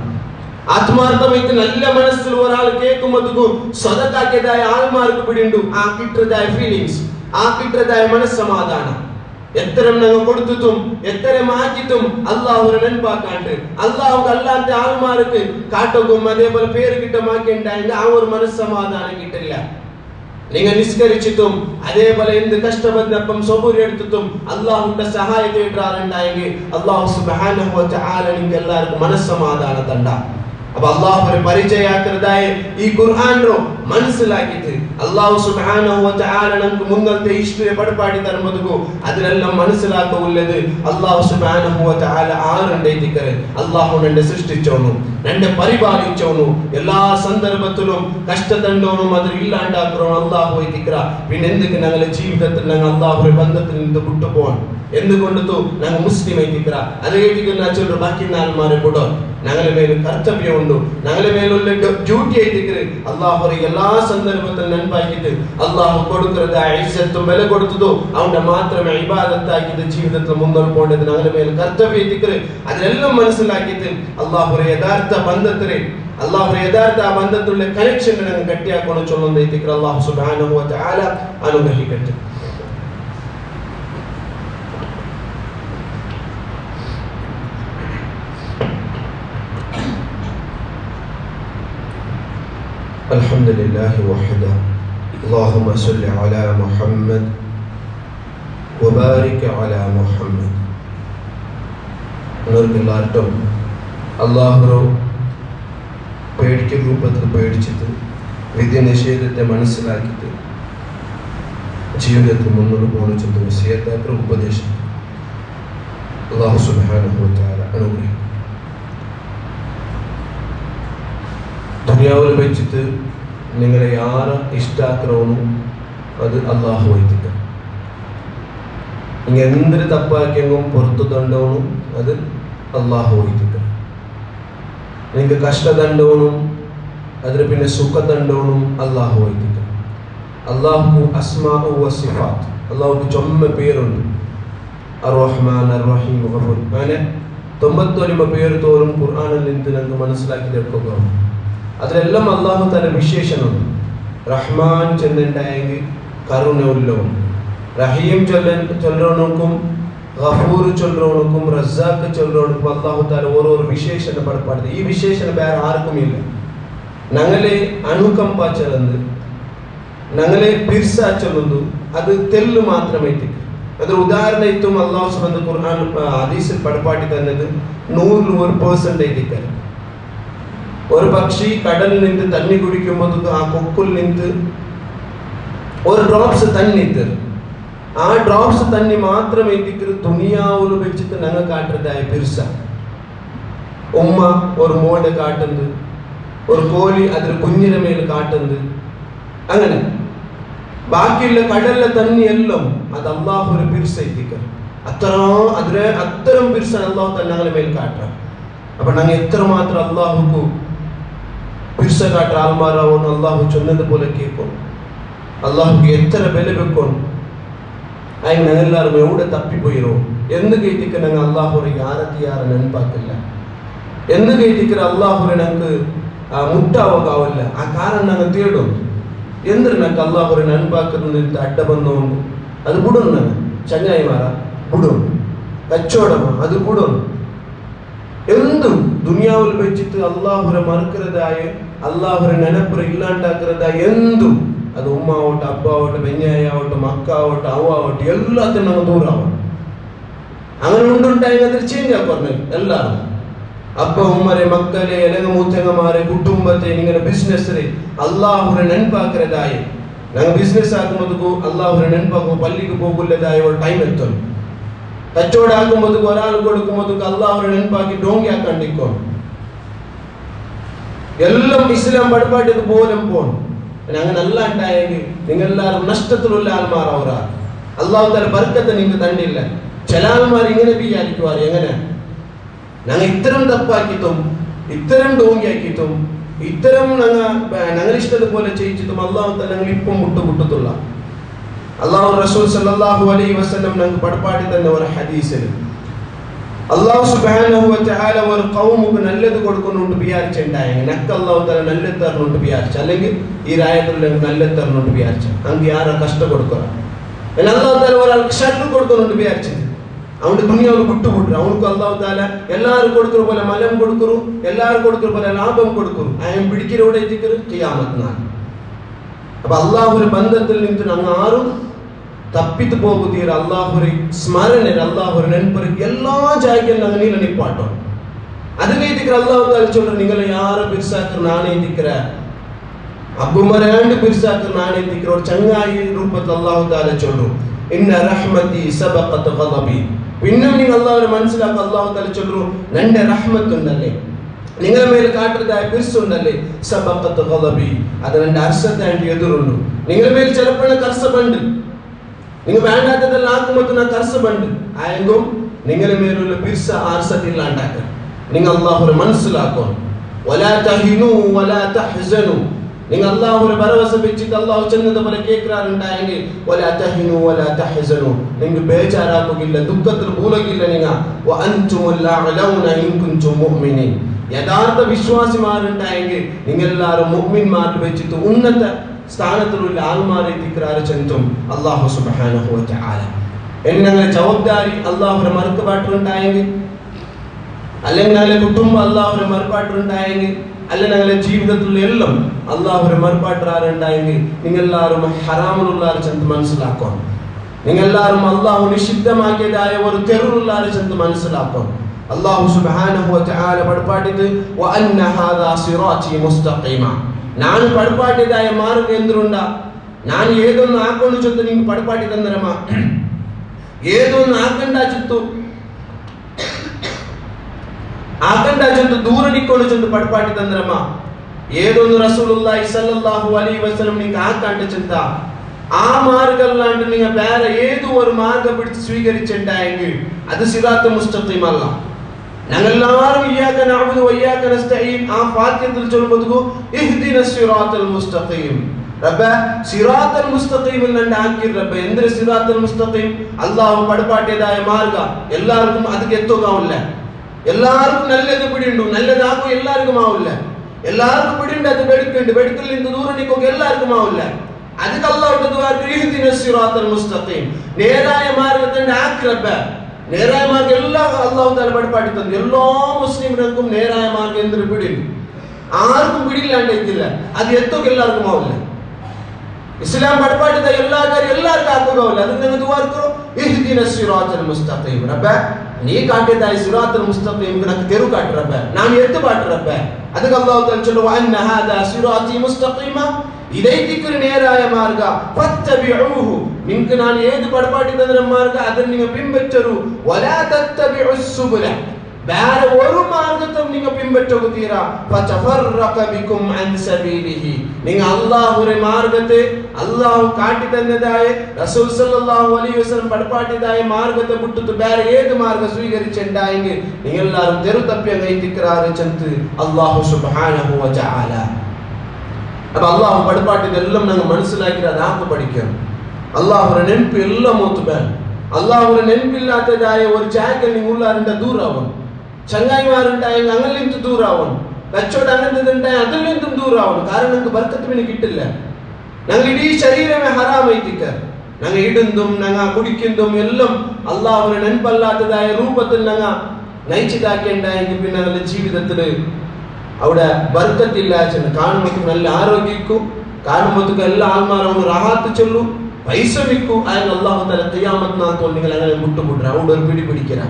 ആത്മാർത്ഥമായിട്ട് നല്ല മനസ്സിൽ ഒരാൾ കേൾക്കുമ്പോഴേക്കും സ്വതക്കാക്കിയതായ ആൾമാർക്ക് പിടിണ്ടു ആ കിട്ടതായ ഫീലിങ്സ് ആ കിട്ടതായ മനസ്സമാധാനം. എത്ര ഞങ്ങൾ കൊടുത്തിട്ടും എത്ര മാറ്റിട്ടും അള്ളാഹുവിനെ നെൻപാക്കാണ്ട് അള്ളാഹു അല്ലാത്ത ആൾമാർക്ക് കാട്ടക്കും അതേപോലെ പേര് കിട്ടമാക്കിണ്ടായെങ്കിൽ ആ ഒരു മനസ്സമാധാനം കിട്ടില്ല. നിങ്ങൾ നിസ്കരിച്ചിട്ടും അതേപോലെ എന്ത് കഷ്ടപ്പെട്ടപ്പം സബൂർ എടുത്തിട്ടും അള്ളാഹുവിന്റെ സഹായത്തെ ഇട്ടാറുണ്ടായെങ്കിൽ അള്ളാഹു സുബ്ഹാനഹു വ തആല നിങ്ങൾക്ക് എല്ലാവർക്കും മനസ്സമാധാനം തണ്ട. അപ്പൊ അള്ളാഹുവിനെ പരിചയാക്കുന്നതായ ഈ ഖുർആനോ മനസ്സിലാക്കിയിട്ട് അള്ളാഹു സുബ്ഹാനഹു വ തആല നമുക്ക് മുന്നത്തെ ഹിസ്റ്ററി പഠിപ്പാടി തരുമ്പോഴേക്കും അതിലെല്ലാം മനസ്സിലാക്കുള്ളത് അള്ളാഹു സുബ്ഹാനഹു വ തആല ആരുണ്ടായിട്ടിക്കറ് അള്ളാഹു എന്നെ സൃഷ്ടിച്ചോണു എന്നെ പരിപാലിച്ചോണു എല്ലാ സന്ദർഭത്തിലും കഷ്ടത്തണ്ടോണും അത് ഇല്ലാണ്ടാക്കണോ അള്ളാഹു എത്തിക്കറ. പിന്നെ എന്തൊക്കെ ഞങ്ങളുടെ ജീവിതത്തിൽ ഞങ്ങൾ അള്ളാഹുവിന്റെ ബന്ധത്തിൽ നിന്ന് വിട്ടുപോകണം എന്തുകൊണ്ടു ഞങ്ങൾ മുസ്ലിം എത്തിക്കറ അത് കേട്ടിക്കുന്ന ചൊല്ലു ബാക്കി നാൽമാരെ കൂടോ ഞങ്ങളുടെ മേലും കർത്തവ്യമുണ്ട് ഞങ്ങളുടെ മേലുള്ള ഡ്യൂട്ടി എത്തിക്കറ് അള്ളാഹു എല്ലാ സന്ദർഭത്തിലും നൻപാക്കിയിട്ട് അള്ളാഹു കൊടുക്കുന്നതായ ഇസ്സത്തും വില കൊടുത്തതോ അവന്റെ മാത്രമേ ഇബാദത്താക്കിയിട്ട് ജീവിതത്തിൽ മുന്നോട്ട് പോകേണ്ടത് ഞങ്ങളുടെ മേൽ കർത്തവ്യം എത്തിക്കറ്. അതിനെല്ലാം മനസ്സിലാക്കിയിട്ട് അള്ളാഹു യഥാർത്ഥ ബന്ധത്തില് അള്ളാഹു യഥാർത്ഥ ആ ബന്ധത്തിലുള്ള കണക്ഷൻ ഞങ്ങൾ കട്ടിയാക്കണം ചൊല്ലുന്ന എത്തിക്കറ് അള്ളാഹു സുബ്ഹാനഹു വ തആല അനുഗ്രഹിക്കട്ടെ. الحمد لله وحده اللهم صل على محمد وبارك على محمد. എല്ലാവർക്കും അള്ളാഹു പേടിക്കുന്ന രൂപത്തിൽ പേടിച്ചിട്ട് വിധി നിഷേധത്തെ മനസ്സിലാക്കിയിട്ട് ജീവിതത്തിൽ മുന്നോട്ട് പോകുന്ന ചിന്ത വസിയത്താത്ര ഉപദേശം അല്ലാഹു സുബ്ഹാനഹു വ തആല അനുഗ്രഹിക്കും. ദുനിയാവിൽ വെച്ചിട്ട് നിങ്ങളെ ആരെ ഇഷ്ടാക്കണമോ അത് അള്ളാഹു വൈത്തിക്ക. നിങ്ങൾ എന്തൊരു തപ്പാക്കിയെങ്കിലും പുറത്തു തണ്ടവനും അത് അള്ളാഹു വൈത്തിക്ക. നിങ്ങൾക്ക് കഷ്ടതണ്ടവനും അതിന് പിന്നെ സുഖതണ്ടവനും അള്ളാഹു വൈത്തിക്ക. അള്ളാഹു അസ്മാഉ വസിഫാത്ത്, അള്ളാഹുക്ക് ചൊമ്മ പേരുണ്ട്. അർ-റഹ്മാൻ അർ-റഹീം ഗഫൂർ, അങ്ങനെ 99 പേര് തോറും ഖുർആനിൽ നിന്ന് നിങ്ങൾക്ക് മനസ്സിലാക്കിയെടുക്കുക. അതിലെല്ലാം അള്ളാഹു തന്റെ വിശേഷണമുണ്ട്. റഹ്മാൻ ചെന്നുണ്ടായെങ്കിൽ കരുണയുള്ളവൻ, റഹീം ചൊല്ലണക്കും, ഗഫൂർ ചൊല്ലണക്കും, റസാഖ് ചൊല്ലണക്കും അള്ളാഹു താല ഓരോരോ വിശേഷണ പടപ്പാടുന്നത്. ഈ വിശേഷണം വേറെ ആർക്കുമില്ല. ഞങ്ങളെ അനുകമ്പ ചൊല്ലുന്നത്, ഞങ്ങളെ പിർസ ചൊല്ലുന്നു, അത് തെല്ല് മാത്രമേ. അതൊരു ഉദാഹരണത്തും അള്ളാഹു സുബ്ഹാനഹു ഖുർആൻ ഹദീസിൽ പടപ്പാട്ടി തന്നത് 100% ഒരു പക്ഷി കടലിൽ നിന്ന് തണ്ണി കുടിക്കുമ്പോൾ ആ കൊക്കിൽ നിന്ന് ഒരു ഡ്രോപ്സ് തണ്ണി തരും. ആ ഡ്രോപ്സ് തണ്ണി മാത്രം എത്തിക്കരുത് ദുനിയാവിൽ വെച്ചിട്ട് ഞങ്ങൾ കാട്ടുന്നതായ പിർസ. ഉമ്മ ഒരു മോടെ കാട്ടുന്നത്, ഒരു കോഴി അതിൽ കുഞ്ഞിന്റെ മേൽ കാട്ടുന്നത്, അങ്ങനെ ബാക്കിയുള്ള കടലിലെ തണ്ണി എല്ലാം അത് അള്ളാഹു ഒരു പിർസ എത്തിക്കുക. അത്തരം പിർസ അള്ളാഹു തന്നെ ഞങ്ങളുടെ മേൽ കാട്ടാം. അപ്പൊ ഞങ്ങൾ എത്രമാത്രം അള്ളാഹുക്ക് പിർസ കാട്ട ആൾമാരാവോന്ന് അള്ളാഹു ചൊന്നതുപോലെ കേൾക്കും. അള്ളാഹുക്ക് എത്ര വില വെക്കണം. അതിന് ഞങ്ങളെല്ലാവരും എവിടെ തപ്പിപ്പോയിരോ എന്ന് കേട്ടിക്ക് ഞങ്ങൾ അള്ളാഹുരെ യാരെ നെനപ്പാക്കില്ല. എന്ന് കേട്ടിക്കര അള്ളാഹുരെ ഞങ്ങൾക്ക് മുട്ടാവാകാവില്ല. ആ കാരണം ഞങ്ങൾ തേടും. എന്തിനു ഞങ്ങൾക്ക് അള്ളാഹുരെ നെനപ്പാക്കുന്നത് അഡ്ഡ ബന്ധമുണ്ട്. അത് വിടും. ചങ്ങായിമാരാ വിടും, കച്ചവടമാ അത് വിടും. എന്തും ദുനിയാവിൽ വെച്ചിട്ട് അള്ളാഹുരെ മറുക്കുന്നതായ, അള്ളാഹുരെ നെനപ്പുര ഇല്ലാണ്ടാക്കുന്നതായ എന്തും, അത് ഉമ്മ ആവട്ടെ, അപ്പ ആവട്ടെ, ബെഞ്ഞായാവട്ടെ, മക്കാവട്ടെ, അവട്ടെ, എല്ലാത്തിനും നമ്മൾ ദൂരാവട്ടെ. അങ്ങനെ ഉണ്ടുണ്ടായെങ്കിൽ അതിൽ ചേഞ്ച് ആക്കണം. എല്ലാവരും അപ്പ ഉമ്മരെ, മക്കളെ, എലങ്ങ മൂത്തങ്ങമാരെ, കുടുംബത്തെ ഇങ്ങനെ ബിസിനസ്സിലെ അള്ളാഹുരെ നെനപ്പാക്കുന്നതായ, ഞങ്ങൾ ബിസിനസ് ആക്കുമ്പോഴേക്കോ അള്ളാഹുരെ നെനപ്പാക്കുമ്പോൾ പള്ളിക്ക് പോകുന്നതായ ഒരു ടൈം എത്തും. കച്ചവടം ആക്കുമ്പോഴേക്കും ഒരാൾ കൊടുക്കുമ്പോഴേക്കും അള്ളാഹുരെ നെനപ്പാക്കി ഡോങ്കി ആക്കാണ്ടിരിക്കണം. എല്ലാം ഇസ്ലാം പടപ്പാട്ടിക്ക് പോലും പോകണം. അങ്ങനെ നല്ല ഉണ്ടായെങ്കിൽ നിങ്ങൾ എല്ലാവരും നഷ്ടത്തിലുള്ള ആൾമാരാവറാ. അള്ളാഹു തആല ബർക്കത്ത് നിങ്ങൾക്ക് തന്നില്ല. ചില ആൾമാർ ഇങ്ങനെ വിചാരിക്കുവാറ്, എങ്ങനെ ഞങ്ങൾ ഇത്തരം തപ്പാക്കിയിട്ടും ഇത്തരം ഡോങ്കിയാക്കിയിട്ടും ഇത്തരം ഞങ്ങൾ ഇഷ്ടതുപോലെ ചെയ്യിച്ചിട്ടും അള്ളാഹു തആല ഞങ്ങൾ ഇപ്പം മുട്ടുമുട്ടത്തുള്ള. അള്ളാഹു റസൂൽ സല്ലല്ലാഹു അലൈഹി വസല്ലം ഞങ്ങൾക്ക് പടപ്പാട്ടി തന്നെ ഒരു ഹദീസിൽ അള്ളാഹു സുബ്ഹാനഹു വ തആല ഒരു ഖൗമുക്ക് നല്ലത് കൊടുക്കുന്നുണ്ട് വിചാരിച്ചുണ്ടായെങ്കിൽ നക്ക് അള്ളാഹു തആല നല്ലത് തരുന്നുണ്ട് വിചാരിച്ചു, അല്ലെങ്കിൽ ഈ രായത്തിൽ നല്ലത് തരുന്നുണ്ട് വിചാരിച്ചു, അങ്ങ് ആരാ കഷ്ടം കൊടുക്കുക. അള്ളാഹു തആല ഒരാൾക്ക് ഷർട്ട് കൊടുക്കുന്നുണ്ട് വിചാരിച്ചത്, അവന്റെ ദുനിയാവ് വിട്ടുവിട്ടു. അവനക്ക് അള്ളാഹു തആല എല്ലാവരും കൊടുക്കുന്ന പോലെ മലം കൊടുക്കുന്നു, എല്ലാവരും കൊടുക്കുന്ന പോലെ ലാഭം കൊടുക്കുന്നു. അയാൾ പിടിക്കലോടെ എത്തിക്കരുത് ഖിയാമത്ത് നാൾ. അപ്പൊ അള്ളാഹുവിന്റെ ബന്ധത്തിൽ നിന്ന് അങ്ങ് ആരും തപ്പിത്ത് പോകുതീര. അള്ളാഹുരെ സ്മരണ, അള്ളാഹുരെ നെൻപർ എല്ലാ ജാഗയിലും അങ്ങ് നീല നിപ്പാട്ടോ. അതിനെ എത്തിக்கிற അള്ളാഹു തആല சொல்ற നിങ്ങളെ யாரை பிர்சாக்கற நானே எத்திக்கிற അബുമരാണ്ട് പിർസാക്കർ നാനേ എത്തിக்கிற ഒരു ചങ്ങായി രൂപത്തിൽ അള്ളാഹു തആല சொல்றோம் ഇന്ന റഹ്മതി സബഖത് ഗദബി. പിന്നെ നിങ്ങൾ അള്ളാഹുവിനെ മനസ്സിലാക്കുക. അള്ളാഹു തആല சொல்றோம் നന്റെ റഹ്മത്ത് ഉണ്ടല്ലേ, നിങ്ങളുടെ മേൽ കാട്ടുന്നതായ പിർസ് ഉണ്ടല്ലേ, സബഖത് ഗദബി, അത് നന്റെ അർശത്തായിട്ട് എതിരുണ്ട്. നിങ്ങളുടെ മേൽ ചിലപ്പോൾ കർസബണ്ട്, നിങ്ങൾ വേണ്ടാത്തതെല്ലാം ആക്കുമ്പോൾ ഞാൻ കർസബണ്ട് ആയെങ്കും നിങ്ങളുടെ മേലുള്ള പിർസ ആർസത്തില്ലാണ്ടാക്ക. നിങ്ങൾ അള്ളാഹുവിനെ മനസ്സിലാക്കുക. വലാ തഹിനു വലാ തഹ്സനു, നിങ്ങൾ അള്ളാഹുവിനെ ഭരവസ വെച്ചിട്ട് അള്ളാഹു ചെന്നതുപോലെ കേൾക്കാറുണ്ടായെങ്കിൽ വലാ തഹിനു വലാ തഹ്സനു, നിങ്ങൾ ബേജാറാക്കുകയില്ല, ദുഃഖത്തിൽ മൂലകില്ല. നിങ്ങൾ വഅൻതുമുൽ അഅലൗന ഇൻ കുൻതും മുഅ്മിനീൻ, യഥാർത്ഥ വിശ്വാസിമാരുണ്ടായെങ്കിൽ നിങ്ങൾ എല്ലാവരും മുഅ്മിൻമാരിൽ വെച്ചിട്ട് ഉന്നത സ്ഥാനത്തിലുള്ള ആൾമാരെ എത്തിക്കാറ് ചെന്നും അള്ളാഹു സുബ്ഹാനഹു വ തആല. ഞങ്ങളുടെ ജവാബ്ദാരി അള്ളാഹുവിനെ മറുക്കപ്പാട്ടുണ്ടായെങ്കിൽ, അല്ലെങ്കിൽ ഞങ്ങളുടെ കുടുംബം അള്ളാഹുവിനെ മറുപാട്ടുണ്ടായെങ്കിൽ, അല്ല ഞങ്ങളുടെ ജീവിതത്തിലുള്ള എല്ലാം അള്ളാഹുരെ മറുപാട്ടാറുണ്ടായെങ്കിൽ നിങ്ങളെല്ലാവരും ഹറാമുള്ളാരെ ചെന്ന് മനസ്സിലാക്കണം. നിങ്ങളെല്ലാവരും അള്ളാഹു നിഷിദ്ധമാക്കിയതായ ഒരു തെരുവുള്ളാരെ ചെന്ന് മനസ്സിലാക്കണം. അല്ലാഹു സുബ്ഹാനഹു വ തആല പടപാട്ടിത് വഅന്ന ഹാദാ സിറാത്തി മുസ്തഖീമ. ನಾನು ಪಡಪಾಟಿದಾಯ ಮಾರ್ಗ ಎಂದ್ರುಂಡ ನಾನು ಏದೊಂದು ಹಾಕೊಂಡು ಜೊತೆ ನಿಂಗೆ ಪಡಪಾಟಿ ತಂದರಮ್ಮ ಏದೊಂದು ಹಾಕಂಡ ಜೊತೆ ದೂರ ನಿಕ್ಕೊಂಡು ಜೊತೆ ಪಡಪಾಟಿ ತಂದರಮ್ಮ ఏదొందు రసూలుల్లాహి సల్లల్లాహు అలైహి వసల్లం నింగ ఆకంట చెంత ആ മാർഗല്ലാണ്ട് നിങ്ങൾ വേറെ ഏത് ഒരു മാർഗം പിടിച്ച് സ്വീകരിച്ചിട്ടുണ്ടായെങ്കിൽ അത് സിറാത്ത് മുസ്തഖീം അല്ല. ഞങ്ങളെല്ലാവരും ഇയ്യാക നഅ്ബുദു വ ഇയ്യാക നസ്തഈൻ ആ ഫാത്തിഹയിൽ ചൊല്ലുമ്പോൾ ഇഹ്ദിനസ് സിറാത്തൽ മുസ്തഖീം റബ്ബേ സിറാത്തൽ മുസ്തഖീമിൽ നിന്ന് ആക്കി റബ്ബേ എന്തൊരു സിറാത്തൽ മുസ്തഖീം അല്ലാഹു പടപാട്ടിയതായ മാർഗം എല്ലാവർക്കും അതിക്ക് എത്തുകയില്ല. എല്ലാവർക്കും നല്ലത് പിടിയുണ്ട് നല്ലതാക്കും എല്ലാവർക്കും ആവില്ല. എല്ലാവർക്കും പിടിയുണ്ട് അത് വെടുക്കൽ നിന്ന് ദൂരം നിൽക്കുക എല്ലാവർക്കും ആവില്ല. ಅದಕ್ಕೆ ಅಲ್ಲಾಹ್ ದುಆಕ್ಕೆ ಇಹ್ದಿನಸ್ ಸಿರಾತಲ್ ಮುಸ್ತಖೀಮ್ ನೇರಾಯ ಮಾರ್ಗದಿಂದ ಆಕಿ ರಬ್ಬೆ ನೇರಾಯ ಮಾರ್ಗ ಎಲ್ಲ ಅಲ್ಲಾಹ್ ತಾಲ ಪಡಪಾಟಿ ತಂದು ಎಲ್ಲಾ ಮುಸ್ಲಿಮರಿಗೂ ನೇರಾಯ ಮಾರ್ಗ ಎಂದು ಬಿಡಿಲ್ಲ ಆರ್ಗೂ ಬಿಡಿಲ್ಲ ಅಂತಿಲ್ಲ ಅದು ಎತ್ತೋಕೆ ಎಲ್ಲರಿಗೂ ಆವಿಲ್ಲ. ಇಸ್ಲಾಂ ಪಡಪಾಟಿದ ಎಲ್ಲಾ ಕಾರ್ಯ ಎಲ್ಲರಿಗೂ ಆಗೋಗಲ್ಲ. ಅದಕ್ಕೆ ನೀವು ದುಆಕ್ಕೆ ಇಹ್ದಿನಸ್ ಸಿರಾತಲ್ ಮುಸ್ತಖೀಮ್ ರಬ್ಬೆ ನೀ ಕಾಟಿದಾಯ ಸಿರಾತಲ್ ಮುಸ್ತಖೀಮ್ ನನಗೆ ತೆರು ಕಾಟಿ ರಬ್ಬೆ ನಾನು ಎತ್ತು ಬಾಟಿ ರಬ್ಬೆ. ಅದಕ್ಕೆ ಅಲ್ಲಾಹ್ ತಾಲ ಚಲೋ ಅನ್ನ ಹಾದಾ ಸಿರಾತಿ ಮುಸ್ತಖೀಮ ಇದೇ ದಿಕ್ಕಿನ ನೇರಾಯ ಮಾರ್ಗ ಫತ್ತಬಿಊಹು ನಿಮಗೆ ನಾನು ಏದು ಪಡಪಾಟಿ ತಂದ್ರ ಮಾರ್ಗ ಅದನ್ನ ನೀವು ಪಿಂಬೆಚ್ಚರು ವಲಾ ತತ್ತಬಿಉಸ್ ಸುಬುಲ ಬೇರೆ ಒಂದು ಮಾರ್ಗத்தை ನೀವು ಪಿಂಬೆಚ್ಚೋಗುತ್ತೀರಾ ಫತಫರ್ರಕ ಬಿಕುಂ ಅನ್ ಸಬೀಲಿಹಿ ನೀವು ಅಲ್ಲಾಹುರೆ ಮಾರ್ಗತೆ ಅಲ್ಲಾಹು ಕಾಟಿ ತಂದದಾಯ ರಸೂಲ್ ಸಲ್ಲಲ್ಲಾಹು ಅಲೈಹಿ ವಸಲ್ಲಂ ಪಡಪಾಟಿದಾಯ ಮಾರ್ಗತೆ ಬಿಟ್ಟು ಬೇರೆ ಏದು ಮಾರ್ಗ ಸ್ವೀಕರಿಸಿണ്ടായെങ്കിൽ ನೀವೆಲ್ಲರೂ ತೆರು ತಪ್ಪಿಯಂಗ ಐತಿಕ್ರಾರೆ ಚಂತು ಅಲ್ಲಾಹು ಸುಬ್ಹಾನಹು ವ ತಆಲ. അപ്പൊ അള്ളാഹു പടപ്പാട്ടിതെല്ലാം ഞങ്ങൾ മനസ്സിലാക്കി അതാക്ക് പഠിക്കണം. അള്ളാഹുരെ നെനപ്പ് എല്ലാം ഒത്തുബാൻ അള്ളാഹുരെ നെനപ്പില്ലാത്തതായ ഒരു ചായക്കൽ നിങ്ങൾ ഉള്ളാറിന്റെ ദൂരാവണം. ചങ്ങായിമാരുണ്ടായെങ്കിൽ അങ്ങനെ നിന്നും ദൂരാവണം. കച്ചവടം അങ്ങനത്തെ ഉണ്ടായ അതിൽ നിന്നും ദൂരാവണം. കാരണം ഞങ്ങൾക്ക് ബർക്കത്ത് പിന്നെ കിട്ടില്ല. ഞങ്ങൾ ഇടീ ശരീരമേ ഹറാമൈത്തിക്ക ഞങ്ങൾ ഇടുന്നതും ഞങ്ങൾ കുടിക്കുന്നതും എല്ലാം അള്ളാഹുരെ നെനപ്പല്ലാത്തതായ രൂപത്തിൽ ഞങ്ങൾ നയിച്ചിതാക്കിണ്ടായെങ്കിൽ പിന്നെ ഞങ്ങളുടെ ജീവിതത്തില് അവിടെ ബർക്കത്തില്ല. കാണുമ്പോൾ നല്ല ആരോഗ്യക്കും കാണുമ്പോൾ എല്ലാ ആൾമാരും റാഹത്ത് ചൊല്ലു പൈസ വിൽക്കും. അതിന് അല്ലാഹു തആല ഖിയാമത്ത് നാൾ നിങ്ങൾ അങ്ങനെ മുട്ടുമുട്ട അവിടെ ഒരു പിടി പിടിക്കരാ.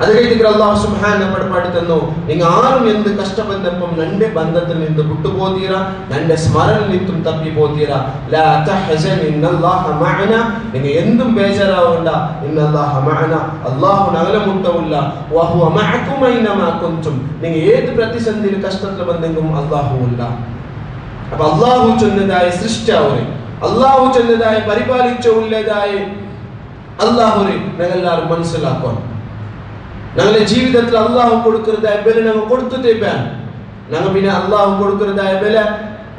അത് കഴിഞ്ഞിട്ട് അല്ലാഹു സുബ്ഹാനഹു പടപാടി തന്നു നിങ്ങൾ ആരും എന്ത് കഷ്ടബന്ധപ്പം നന്റെ ബന്ധത്തിൽ നിന്ന് വിട്ടുപോതീര നന്റെ സ്മരണ നിന്നും തപ്പി പോതീര ലാ തഹസൻ ഇന്നല്ലാഹ മഅന നിങ്ങൾ എന്തും ബേജാറാവണ്ട ഇന്നല്ലാഹ മഅന അല്ലാഹു ഞങ്ങളെ മുട്ടവില്ല വഹുവ മഅകും ഐനമാ കുൻതും നിങ്ങൾ ഏത് പ്രതിസന്ധിയിൽ കഷ്ടത്തിൽ വന്നെങ്കിലും അല്ലാഹു ഇല്ല. അപ്പോൾ അല്ലാഹു ചൊന്നതായ സൃഷ്ടാവരെ അല്ലാഹു ചൊന്നതായ പരിപാലിച്ച ഉള്ളതായ അല്ലാഹുരെ ഞങ്ങളെല്ലാവരും മനസ്സിലാക്കണം. ഞങ്ങളുടെ ജീവിതത്തിൽ അള്ളാഹു കൊടുക്കുന്നതായ വില ഞങ്ങൾ കൊടുത്തുതേപ്പാൻ ഞങ്ങൾ പിന്നെ അള്ളാഹു കൊടുക്കുന്നതായ വില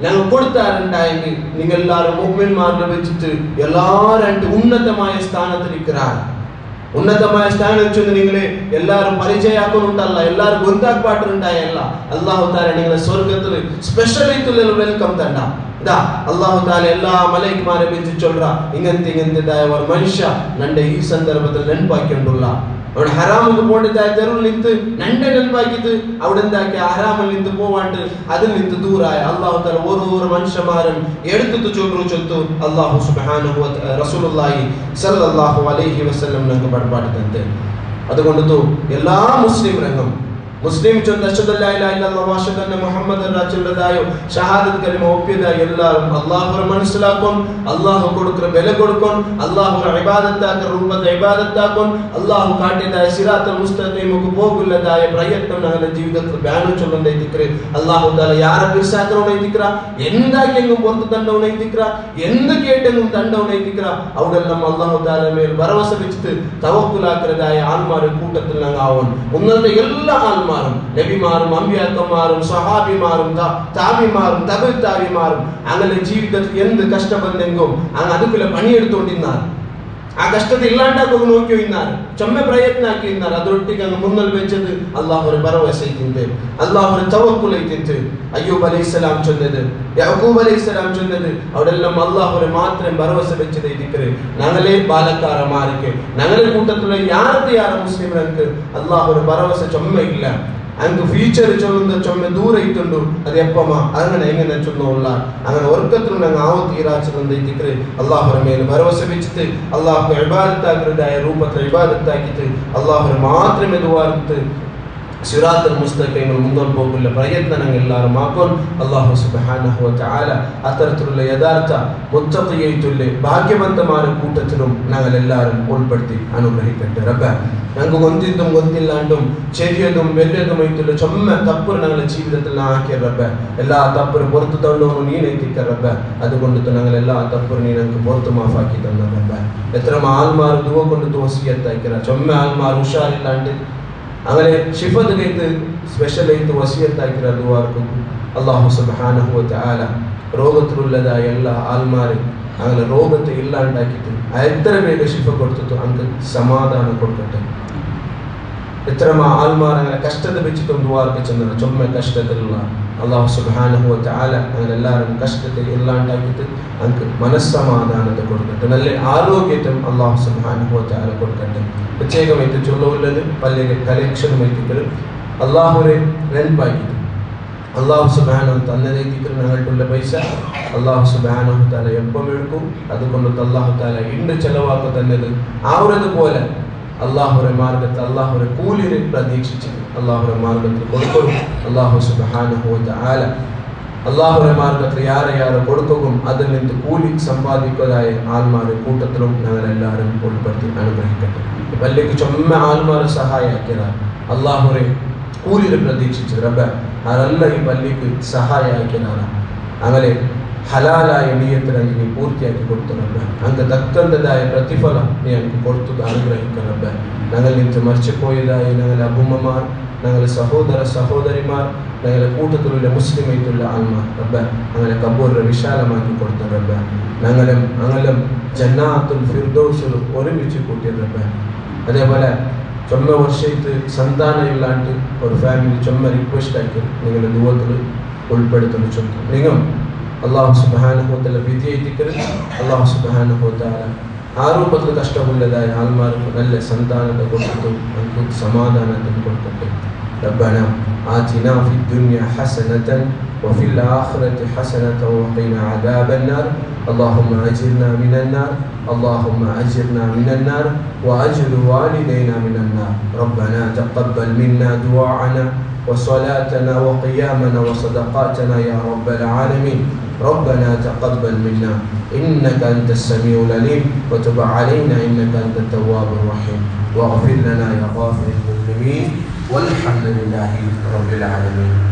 ഞങ്ങൾ കൊടുത്താറുണ്ടായെങ്കിൽ നിങ്ങൾ എല്ലാവരും മുഅ്മിൻമാരെ വെച്ചിട്ട് എല്ലാവരും ഉന്നതമായ സ്ഥാനത്തിരിക്കാറ്. ഉന്നതമായ സ്ഥാനം വെച്ചൊന്ന് നിങ്ങളെ എല്ലാവരും പരിചയമാക്കുന്നുണ്ടല്ല എല്ലാവരും ഗൊന്താപ്പാട്ടുണ്ടായല്ല അല്ലാഹു തആല നിങ്ങളെ സ്വർഗത്തിൽ സ്പെഷ്യലായിട്ടുള്ള വെൽക്കം തണ്ട. ഇതാ അല്ലാഹു തആല എല്ലാ മലൈക്കുമാരെ വെച്ച് ചൊല്ലുക ഇങ്ങനത്തെ ഒരു മനുഷ്യ നന്റെ ഈ സന്ദർഭത്തിൽ നെൻപാക്കിയിട്ടുള്ള അവിടെ ഹറാമിന് പോകേണ്ടതായ തെരുവിൽ നിന്ന് നന്റെ നെൽപ്പാക്കിയത് അവിടെ എന്താക്കി ഹറാമിൽ നിന്ന് പോവാണ്ട് അതിൽ നിന്ന് ദൂരായ അല്ലാഹു തആല ഓരോ മനുഷ്യന്മാരും എടുത്തു ചൊല്ലു അല്ലാഹു സുബ്ഹാനഹു വ തആല റസൂലുള്ളാഹി സല്ലല്ലാഹു അലൈഹി വസല്ലം നമുക്ക് പഠിപ്പാട്ടി തന്നത്. അതുകൊണ്ട് എല്ലാ മുസ്ലിം രംഗം മുസ്ലിം ചൊല്ല അഷ്ഹദു അല്ലാ ഇലാഹ ഇല്ലല്ലാഹു വ അഷ്ഹദു അന്ന മുഹമ്മദൻ റസൂലുള്ളാഹി ഷഹാദത്ത് കലിമ ഒപ്പിയതായ എല്ലാവരും അല്ലാഹുവിനെ മനസ്സിലാക്കും. അല്ലാഹു കൊടുക്കുന്ന വില കൊടുക്കും. അല്ലാഹുവിനെ ഇബാദത്താക്കുന്ന രൂപത്തെ ഇബാദത്താക്കും. അല്ലാഹു കാട്ടിയതായ സിറാത്തുൽ മുസ്തഖീമക്ക് പോകുന്നതായ പ്രയത്നം ഞങ്ങളുടെ ജീവിതത്തിൽ ബാനു ചൊല്ലുന്നതിക്ര അല്ലാഹു തആല യാരെ ബിർസാക്കണോനൈതിക്ര എന്താക്കെങ്കിലും പുറത്ത് തണ്ടവനൈതിക്ര എന്ത് കേട്ടെങ്കിലും തണ്ടവനൈതിക്ര അവിടെല്ലാം അല്ലാഹു തആല മേൽ ഭരവസ വെച്ചിട്ട് തവക്കുലാക്കുന്നതായ ആൾമാരുടെ കൂട്ടത്തിൽ ഞങ്ങൾ ആവണം. ഒന്നത്തെ എല്ലാ ആൾമാരും നബിമാരും അമ്പിയാക്കന്മാരും സഹാബിമാരും താബിമാരും തബിത്താബിമാരും അങ്ങനെ ജീവിതത്തിൽ എന്ത് കഷ്ടബന്ധെങ്കും അങ്ങ് അതുപോലെ പണിയെടുത്തോണ്ടിരുന്നാർ. ആ കഷ്ടത്തെ ഇല്ലാണ്ടാക്കുക നോക്കി ഇന്നാറ് ചൊമ്മ പ്രയത്നാക്കി ഇന്നാറ് അതൊട്ടിക്ക് അങ്ങ് മുന്നൽ വെച്ചത് അല്ലാഹുവിനെ ഭരവസയിക്കുന്നത് അല്ലാഹുവിനെ തവക്കുലൈക്കുന്നത്. അയ്യൂബ് അലൈഹിസ്സലാം ചൊന്നത് യാക്കൂബ് അലൈഹിസ്സലാം ചൊന്നത് അവിടെല്ലാം അല്ലാഹുവിനെ മാത്രം ഭരവസ വെച്ചത് ഇരിക്കര് ഞങ്ങളെ ബാലക്കാരന്മാർക്ക് ഞങ്ങളുടെ കൂട്ടത്തിലുള്ള യാരുടെ മുസ്ലിംകൾക്ക് അല്ലാഹുവിനെ ഭരവസ ചൊമ്മയില്ല. അങ്ങ് ഫ്യൂച്ചർ ചൊല്ലുന്ന ചൊമ്മ ദൂരയിട്ടുണ്ട് അത് എപ്പമാ അങ്ങനെ എങ്ങനെ ചൊന്നുള്ള അങ്ങനെ ഒർക്കത്തിൽ ഞങ്ങൾ ആവ തീരാച്ചെന്ന് അള്ളാഹുര മേൽ ഭരവസ വെച്ചിട്ട് അള്ളാഹു ഇബാദത്താക്കുന്നതായ രൂപത്തിൽ ഇബാദത്താക്കിയിട്ട് അള്ളാഹുര മാത്രമേ ദുആർത്ത് സിറാത്തുൽ മുസ്തഖീമിൽ മുന്നോട്ട് പോകുന്ന പ്രയത്നങ്ങൾ എല്ലാവരും ആക്കും. അല്ലാഹു സുബ്ഹാനഹു വ തആല അത്തരത്തിലുള്ള യഥാർത്ഥ മുത്തഖിയായിട്ടുള്ള ഭാഗ്യവന്തമായ കൂട്ടത്തിലും ഞങ്ങൾ എല്ലാവരും ഉൾപ്പെടുത്തി അനുഗ്രഹിക്കട്ടെ റബ്ബേ. ഞങ്ങൾക്ക് ഗൊന്തിദ്ദും ഗൊന്തില്ലാണ്ടും ചെറിയതും വലിയതുമായിട്ടുള്ള ചൊമ്മ തപ്പുർ ഞങ്ങളുടെ ജീവിതത്തിൽ ആക്കിയ റബ്ബേ. എല്ലാ തപ്പുരും പുറത്തു തള്ളോന്നും നീ നയിക്ക റബ്ബേ. അതുകൊണ്ട് ഞങ്ങൾ എല്ലാ തപ്പുരും നീ ഞങ്ങൾക്ക് പുറത്ത് മാഫാക്കി തന്ന റബ്ബേ. എത്ര ആൾമാർ ദുവ കൊണ്ട് വസിയത്താക്കിയ ചൊമ്മ ആൾമാർ ഉഷാറില്ലാണ്ട് അങ്ങനെ ഷിഫത്ത് കൈത്ത് സ്പെഷ്യലായിട്ട് വസിയത്താക്കിയ ദുആർക്കും അല്ലാഹു സുബ്ഹാനഹു വ തആല രോഗത്തിലുള്ളതായ എല്ലാ ആൾമാരും അങ്ങനെ രോഗത്തെ ഇല്ലാണ്ടാക്കിയിട്ട് എത്ര വേഗം ഷിഫ കൊടുത്തിട്ട് അങ്ങ് സമാധാനം കൊടുക്കട്ടെ. എത്ര ആൾമാർ അങ്ങനെ കഷ്ടത വെച്ചിട്ടും ദുആർക്ക് ചെന്ന ചൊമ്മ കഷ്ടത്തിലുള്ള അല്ലാഹു സുബ്ഹാനഹു വ തആല അങ്ങനെ എല്ലാവരും കഷ്ടത്തെ ഇല്ലാണ്ടാക്കിയിട്ട് അങ്ങ് മനസ്സമാധാനത്തെ കൊടുക്കട്ടെ. നല്ല ആരോഗ്യത്തും അല്ലാഹു സുബ്ഹാനഹു വ തആല കൊടുക്കട്ടെ. പ്രത്യേകമായിട്ട് ചൊല്ലുള്ളത് പള്ളിയിലെ കലക്ഷനുമായിട്ട് അള്ളാഹുരെ നെൽപ്പാക്കിയിട്ട് അള്ളാഹു സുബ്ഹാനഹു തന്നതേക്ക് ഞങ്ങൾക്കുള്ള പൈസ അള്ളാഹു സുബ്ഹാനഹു തആല എപ്പം എടുക്കും. അതുകൊണ്ട് അള്ളാഹു തആല ഇന്ന് ചെലവാക്കുക തന്നത് ആവുന്നതുപോലെ അള്ളാഹുരെ മാർഗത്തിൽ അള്ളാഹുരെ കൂലിനെ പ്രതീക്ഷിച്ച് അള്ളാഹുരെ മാർഗത്തിൽ കൊടുക്കും. അള്ളാഹു സുബ്ഹാനഹു വ തആല അള്ളാഹുരെ മാർഗത്തിൽ യാരെ കൊടുക്കും അതിൽ നിന്ന് കൂലി സമ്പാദിക്കുന്നതായ ആൾമാരുടെ കൂട്ടത്തിലും ഞങ്ങളെല്ലാവരും ഉൾപ്പെടുത്തി അനുഗ്രഹിക്കട്ടെ. പള്ളിക്ക് ചൊമ്മ ആൾമാരെ സഹായിക്കലാണ് അള്ളാഹുരെ കൂലിനെ പ്രതീക്ഷിച്ച് റബ്ബേ അതല്ല ഈ പള്ളിക്ക് സഹായിക്കലാണ്. അങ്ങനെ ഹലാലായ നിയത്തിനായി നീ പൂർത്തിയാക്കി കൊടുത്തു റബ്ബേ. അങ്ങ് തക്കന്തതായ പ്രതിഫലം നീ അങ്ങ് കൊടുത്തത് അനുഗ്രഹിക്കുക റബ്ബേ. ഞങ്ങൾ നിന്ന് മരിച്ചുപോയതായ ഞങ്ങളുടെ അബുമ്മമാർ ഞങ്ങളുടെ സഹോദര സഹോദരിമാർ ഞങ്ങളുടെ കൂട്ടത്തിലുള്ള മുസ്ലിമായിട്ടുള്ള ആൾമാർ റബ്ബേ അങ്ങനെ കബൂറിനെ വിശാലമാക്കി കൊടുത്ത റബ്ബേ. ഞങ്ങളും ജന്നാത്തുൽ ഫിർദൗസിൽ ഒരുമിച്ച് കൂട്ടിയ റബ്ബേ. അതേപോലെ ചൊമ്മ വർഷത്ത് സന്താനം ഇല്ലാണ്ട് ഒരു ഫാമിലി ചൊമ്മ റിക്വസ്റ്റ് ആക്കി നിങ്ങളുടെ ദുആത്തിൽ ഉൾപ്പെടുത്തുന്ന ചൊല്ലും നിങ്ങൾ അല്ലാഹു സുബ്ഹാനഹു വ തആല വിധിയെത്തിക്കരുത്. അല്ലാഹു സുബ്ഹാനഹു വ തആല ആ രൂപത്തിൽ കഷ്ടമുള്ളതായ ആൾമാർക്ക് നല്ല സന്താനത്തെ കൊടുത്തിട്ടും നമുക്ക് സമാധാനത്തിൽ കൊടുക്കട്ടെ. ربنا آتنا في الدنيا حسنة وفي الآخرة حسنة وقنا عذاب النار. اللهم أجرنا من النار اللهم أجرنا من النار وأجر والدينا من النار. ربنا تقبل منا دعاءنا وصلاتنا وقيامنا وصدقاتنا يا رب العالمين. ربنا تقبل منا إنك أنت السميع العليم وتب علينا إنك أنت التواب الرحيم واغفر لنا يا غافر المسلمين والحمد لله رب العالمين.